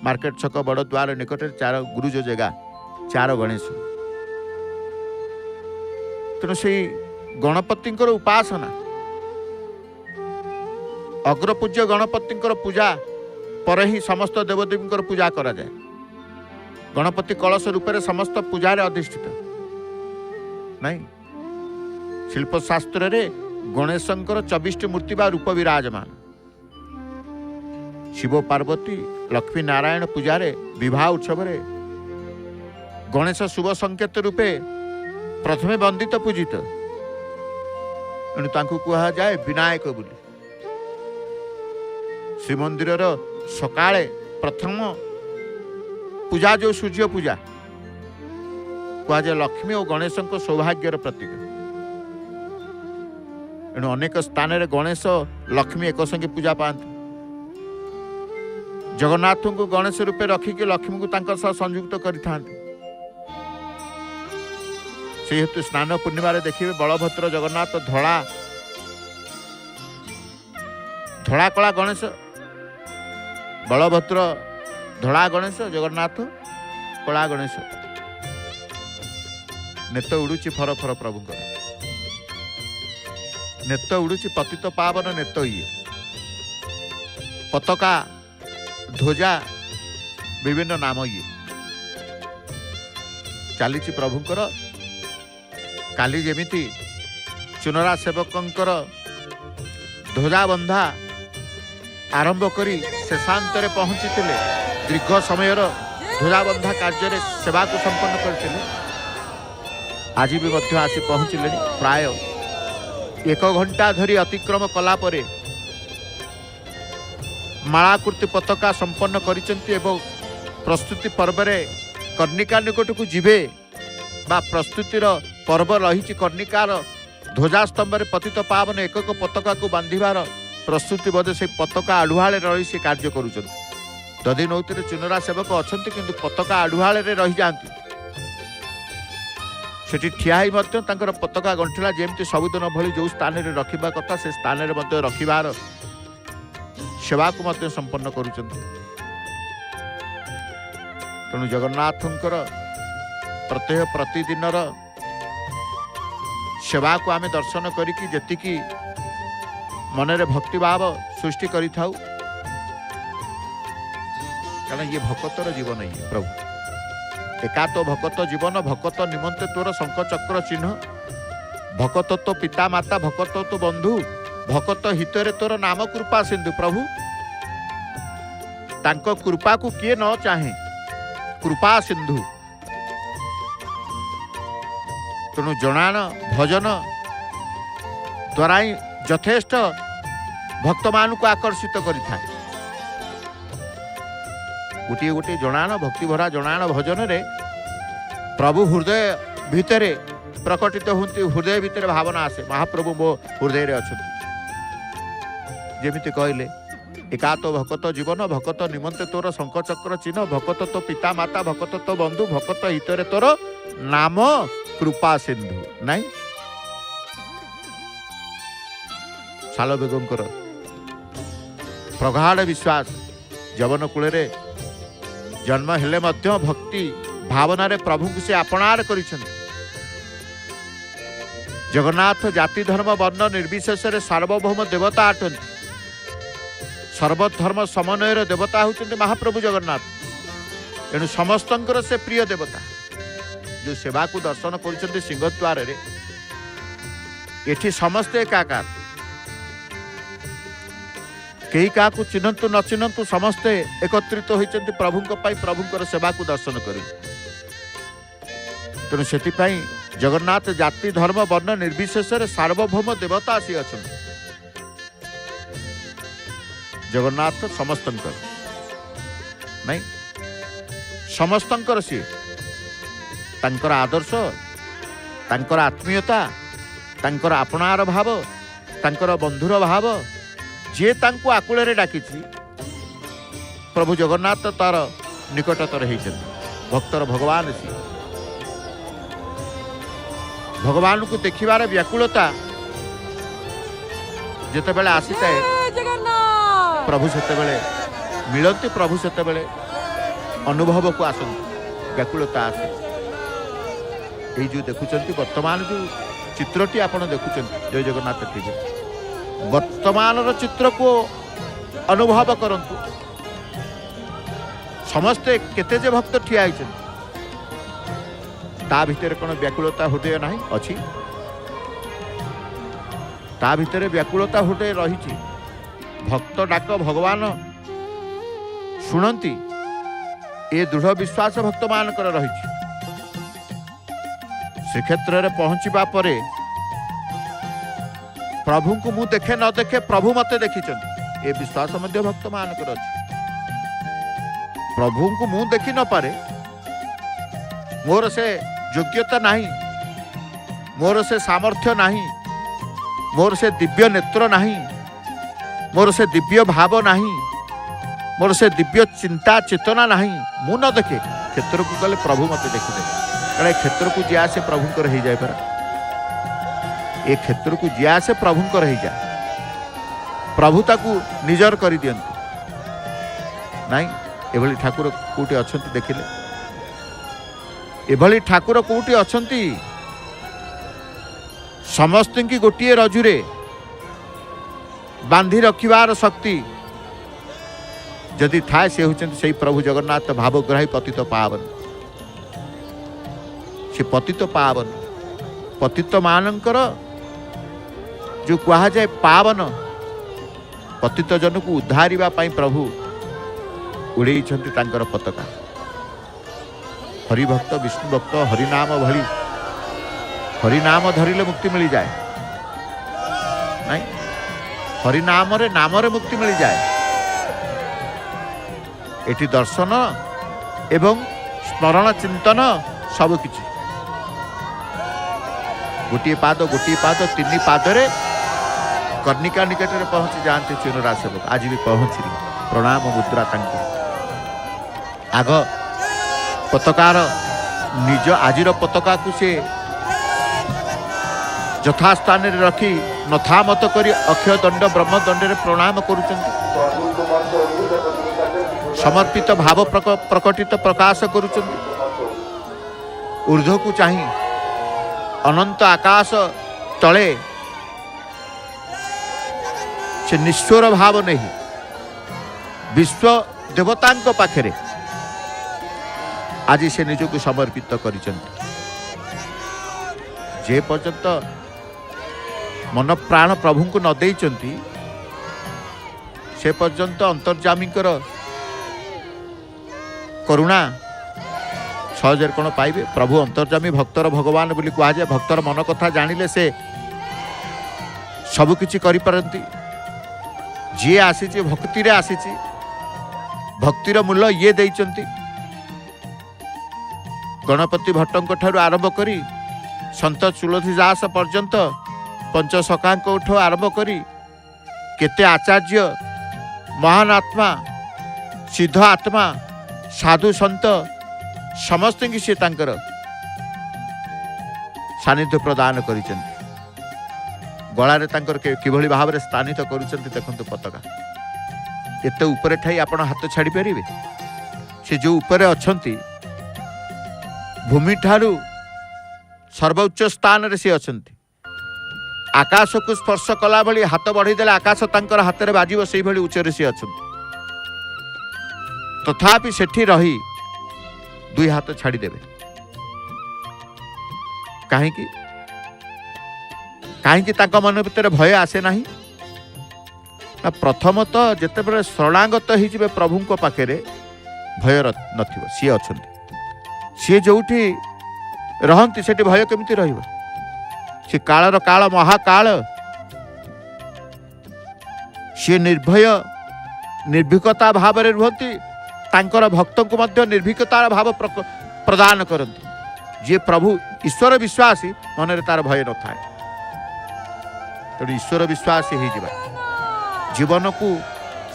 मार्केट छक बड़ द्वार निकट चार गुरुज जगह चार गणेश तेणु से गणपति उपासना अग्रपूज्य गणपति पूजा पर ही समस्त देवदेवी पूजा करा जाए गणपति कलश रूप में समस्त पूजा अधिष्ठित नहीं शिल्पशास्त्र गणेशंकर 24 मूर्ति बा रूप विराजमान शिव पार्वती लक्ष्मी नारायण पूजा विवाह उत्सव गणेश शुभ संकेत रूपे प्रथमे वंदित पूजित एणु कहा जाए विनायक बोली श्रीमंदिर सकाळे प्रथम पूजा जो सूर्य पूजा कहा जाए लक्ष्मी और गणेश सौभाग्यर प्रतीक एणु अनेक स्थान रे गणेश लक्ष्मी एक संगे पूजा पाते जगन्नाथ को गणेश रूपे रखिक लक्ष्मी को संयुक्त करते से हेतु स्नान पूर्णिमा देखिए बलभद्र जगन्नाथ धड़ा धड़ा कला गणेश बलभद्र धड़ा गणेश जगन्नाथ कला गणेश नेत उड़ुची फर फर प्रभु नेत उड़ुची पतित पावन नेत ये पताका ध्वजा विभिन्न नाम ये चली प्रभुंकर काली जेमिति चुनरा सेवकंकर ध्वजा बंधा आरंभ करी शेषांत पहुंची दीर्घ समय ध्वजा बंधा कार्य सेवा को संपन्न करते आज भी मध्य आसी पहुंचले प्राय 1 घंटा धरी अतिक्रम कला परे मालाकृति पताका संपन्न करिसेंती एवं प्रस्तुति पर्व रे कर्णिका निकट को जीवे बा प्रस्तुतिर पर्व रही कर्णिकार ध्वजा स्तंभ में पतित पावन एक पताका को बांधिबार प्रस्तुति बोधे से पताका आढ़ुआले रही से कार्य करुछन दधी नौतिर चुनरा सेवक अच्छा किंतु पताका आढ़ुआले रही जाती सेठी ठिया ही मध्य तांकर पताका गंठिला जेमती सबुदिन भली जो स्थान रे रखिबा कथा से स्थान रे मध्य रखिबार सेवा को मध्य संपन्न करुछन तेणु जगन्नाथंकर प्रत्येक प्रतिदिन सेवा को आमे दर्शन करिकी जतिकी मनरे भक्ति भाव सृष्टि करि थाउ कारण ये भक्तर जीवन ही प्रभु एका तो भक्त जीवन भक्त निमंते तोर शंख चक्र चिन्ह भक्त तो पिता माता भक्त तो बंधु भक्त हितरे तोर नाम कृपा सिंधु प्रभु तांको कृपा को किए न चाहे कृपा सिंधु तेणु जनान भजन द्वारा ही यथेष्ट भक्त मान को आकर्षित करिथा गोटे गोटे जनान भक्ति भरा जनान भजन रे प्रभु हृदय भितरे प्रकटित होती हृदय भितर भावना आसे महाप्रभु मो हृदय रे अछंती जेमिति कहले एका तो भक्त जीवन भक्त निमंते तोर शंख चक्र चिन्ह भक्त तो पिता माता भक्त तो बंधु भक्त हितरे तोर नाम कृपा सिंधु नहीं साल बेगंकर प्रगाढ़ विश्वास जवन कूल जन्म हेले मध्य भक्ति भावना रे प्रभु को से अपनार करिछन जगन्नाथ जाति धर्म वर्ण निर्विशेष रे सार्वभौम देवता अटंती सर्वधर्म समन्वयर देवता होती महाप्रभु जगन्नाथ एणु समस्तंकर से प्रिय देवता जो सेवा को दर्शन कर सिंहद्वार एठी समस्ते एकाकार केही काकु चिन्हतु न चिन्हतु समस्ते एकत्रित होइचंती प्रभुଙ୍କ ପାଇଁ प्रभुଙ୍କର सेवाକୁ दर्शन करी। तेणु ସେଥିପାଇଁ जगन्नाथ जाति धर्म वर्ण निर्विशेष सार्वभौम देवता आसी अछंती। जगन्नाथ समस्तंकर नहीं समस्तंकर सी तांकर आदर्श तांकर आत्मीयता तांकर आपणार भाव तांकर बंधुर भाव जे तांको आकुଳରେ डाकिछि प्रभु जगन्नाथ तार निकटतर होइछन्ति। भक्तर भगवान सी भगवान को देखिबार व्याकुलता जेतेबेले आसीताए प्रभु सेतेबेले मिलती प्रभु सेतेबेले अनुभव को आसନ୍ତି व्याकुलता आसे। ये जो देखुचंती वर्तमान जो चित्रटी आपण देखुचंती जय जगन्नाथ टीवी वर्तमान चित्र को अनुभव करंतु। समस्ते केते जे भक्त ठिया होइछन ता भितर कोन व्याकुलता हृदय नाही अछि ता भितर व्याकुलता हृदय रहिछि। भक्त डाक भगवान शुणती ए दृढ़ विश्वास भक्त मानकर रहिछि। श्रीक्षेत्र रे पहुंचीबा परे प्रभु को मु देखे न देखे प्रभु मते देखिछन ए विश्वास मध्य भक्त मानकर अछि। प्रभु को मु देखि न पारे मोर से योग्यता नहीं मोर से सामर्थ्य नहीं मोर से दिव्य नेत्र नहीं मोर से दिव्य भाव नहीं मोर से दिव्य चिंता चेतना नहीं मु न देखे क्षेत्र को गले प्रभु मते देखिदे कारण क्षेत्र को जिया से प्रभु को रही जाए पर ए क्षेत्र को जिया से प्रभु को रही जाए प्रभुता को निजर कर दियंतु नहीं एभली ठाकुर कोटी अछंती देखिले एभली ठाकुर कोटी अछंती समस्त की गोटे रजुरे बांधी रखिबार शक्ति जदि थाए से होचंती से प्रभु जगन्नाथ भावग्राही पतित पावन से पतित पावन पतित मानकर जो कहा जाए पावन पतित जन को उद्धारिबा पाई प्रभु उड़े तांकर पताका। हरिभक्त विष्णु भक्त हरिनाम भली हरिनाम धरिले मुक्ति मिल जाए नहीं हरिनाम रे नाम रे मुक्ति मिल जाए। एटी दर्शन एवं स्मरण चिंतन सब किछि गोटे पाद तीन पादरे कर्णिका निकट में पहुंची जाते चुनरा सेवक आज भी पहुंचली प्रणाम मुद्रा तांको आग पताकार निज आजिर पताका को से यथास्थान रे रखी नथा मत करी अक्षय दंड ब्रह्मदंड रे प्रणाम करुचंती समर्पित भाव प्रकटित प्रकाश करुचंती ऊर्ध्व को चाही अनंत आकाश तले से निश्चर भाव नहीं विश्व देवतांक पाखरे आज से निज को समर्पित करिचंती जे पर्यंत मन प्राण प्रभु को न देइचंती से पर्यंत अंतर्जामीकर करुणा सहज कौन पाइबे। प्रभु अंतर्जामी भक्तर भगवान बोली कहा जाए भक्तर मन कथा जानिले से सबकिछि करि पारंती। जी आसीची भक्ति रे आसीची भक्तिर मूल्य ये देइचंती गणपति भट्टंक ठारू आरंभ करी संत तुलसीदास पर्यंत पंचसखांक उठ आरंभ करी केते आचार्य महान आत्मा सिद्ध आत्मा साधु संत समस्त की से तांकर सानिध्य प्रदान करिसेंती गळारे तांकर किभली भाव रे स्थानित करूचंती देखंतु पताका एते ऊपर ठाई आपण हाथ छाड़ी परिबे से जो ऊपर अछंती भूमि ठारू सर्वोच्च स्थान रे से अछंती आकाश को स्पर्श कला भली हाथ बढ़ी देले आकाश तांकर हाथ रे बाजिबो सेही भली उच्च रे से अछंती तथापि सेठी रही दुई हाथ छाड़ी देबे काहेकि तांका मन भितर भय आसे नाही ना प्रथमतः जितेबाला शरणागत हो प्रभु पाखे भय नथिबो सी अछंती सी जोठी रहंती सेठी भय केमिति रहिबो सी कालर काल महाकाल सी निर्भय निर्भीकता भाव में रुहंती तांकर भक्त को मध्य निर्भीकतार भाव प्रदान करती जी प्रभु ईश्वर विश्वासी मन रे तार भय न थाए तेणु ईश्वर विश्वासी हो जावा जीवन को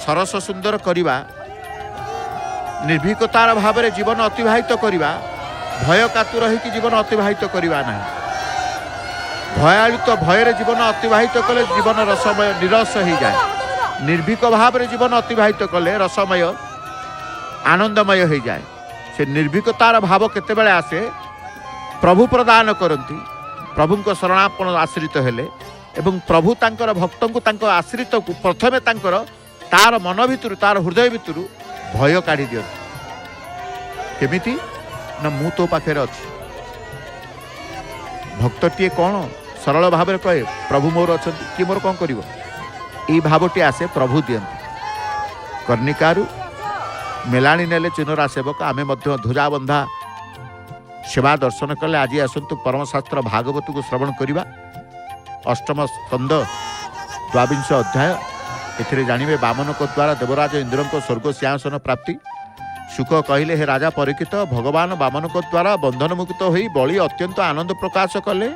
सरस सुंदर करवा निर्भीकतार भाव में जीवन अतिवाहित करवा भय कातुर होकर जीवन अतिवाहित करवा ना भयालुत भय जीवन अतिवाहित कले जीवन रसमय निरस हो जाए निर्भीक भाव में जीवन अतिवाहित कले रसमय आनंदमय हो जाए से निर्भीकतार भाव केतेबेले आसे प्रभु प्रदान करती प्रभु शरणापन आश्रित हेले एवं प्रभु तांकर भक्तों को तांकर आश्रित को प्रथमे तांकर तार मन भितर तार हृदय भितर भय काढ़ी दियंती केमिति ना मु तो पाखे अच्छी भक्तटीए कौन सरल भाव में कहे प्रभु मोर अच्छा किए मोर कौन कर भावटी आसे प्रभु दियंती कर्णिकारु मेलाणी नेले चुनरा सेवक आमे मध्य ध्वजा बंधा सेवा दर्शन कले आज आसतु परमशास्त्र भागवत को श्रवण करवा अष्टम स्कंद 22 अध्याय एथिरे जानिबे बामन को द्वारा देवराज इंद्र को स्वर्ग सिंहासन प्राप्ति सुख कहले हे राजा परीक्षित भगवान बामन को द्वारा बंधन मुक्त होई बलि अत्यंत आनंद प्रकाश कले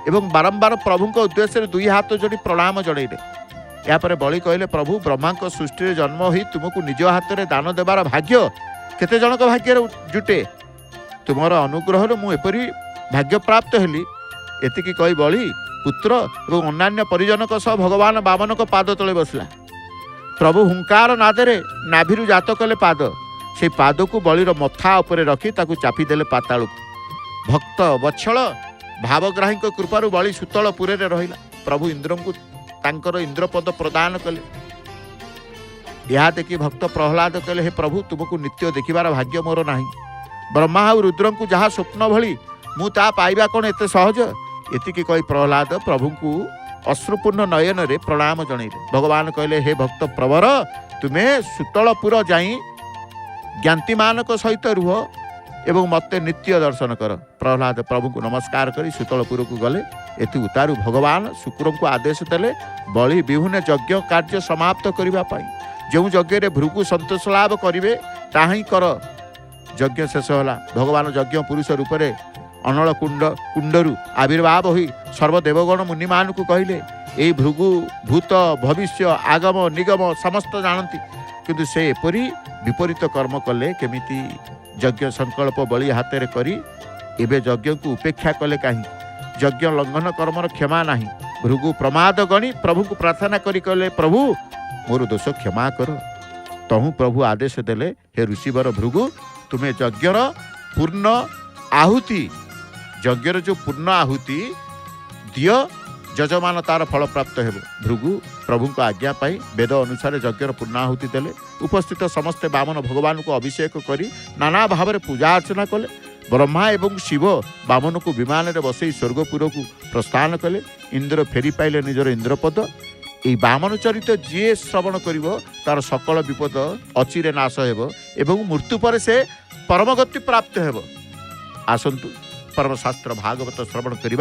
एवं बारंबार प्रभु उद्देश्य दुई हाथ जोड़ी प्रणाम जड़ेले यापर बलि कहले प्रभु ब्रह्मा सृष्टि जन्म हो तुमको निज हाथ में दान देवार भाग्य केते जनक भाग्य जुटे तुमर अनुग्रह मुपरी भाग्य प्राप्त हेली एतिकी कही बलि पुत्र और अन्य परिजनक सह भगवान बामन को पाद तले बसला प्रभु हुंकार नादरे नाभिरु जात कले पाद से पाद को बलिर मथा उपरे रखी ताकू चापी देले पाताल भक्त वत्सल भावग्राही कृपारू बलि सुतल पुरे रहिला प्रभु इंद्र को तांकर इंद्रपद प्रदान कले यह देखि भक्त प्रहलाद कहले हे प्रभु तुमको नित्य देखिबार भाग्य मोर नाही ब्रह्मा और रुद्र को जहाँ स्वप्न भली मु ता पाइबा कौन एते सहज एतिकी कही प्रहलाद प्रभु को अश्रुपूर्ण नयन रे प्रणाम जनइले भगवान कहले हे भक्त प्रवर तुम्हें सुतलपुर जाई ज्ञाति मानक सहित रुह एवं मते नित्य दर्शन कर प्रहलाद प्रभु को नमस्कार करी सुतलपुर को गले एति उतारू भगवान शुक्र को आदेश देले बलि विभिन्न यज्ञ कार्य समाप्त करने जो यज्ञ भृगु संतोष लाभ करेंगे ताही कर यज्ञ शेष होला भगवान यज्ञ पुरुष रूप से अनल कुंडरू आविर्भाव हो सर्वदेवगण मुनि मान को कहले यही भृगु भूत भविष्य आगम निगम समस्त जानती किंतु से एपरी विपरीत कर्म कले केमिति यज्ञ संकल्प बलि हाथ में करी एबे यज्ञ को उपेक्षा कले कहीं यज्ञ लंघन कर्मर क्षमा नाही भृगु प्रमाद गणी प्रभु को प्रार्थना करी कहले प्रभु मोर दोष क्षमा कर तहु प्रभु आदेश देले हे ऋषिवर भृगु तुम्हें यज्ञर पूर्ण आहुति यज्ञर जो पूर्ण आहुति दिय यजमान तार फल प्राप्त हे भृगु प्रभु को आज्ञा पाई वेद अनुसार यज्ञर पूर्णाहुति देले उपस्थित समस्ते बामन भगवान को अभिषेक करी नाना भाव में पूजा अर्चना कले ब्रह्मा एवं शिव बामन को विमान में बसई स्वर्गपुर को प्रस्थान कले इंद्र फेरी पाइले निजर इंद्रपद यही बामन चरित जी श्रवण करिवो तार सकल विपद अचिरे नाश हेब एवं मृत्यु पर से परमगति प्राप्त हेब आसंतु परमशास्त्र भागवत श्रवण करिबा।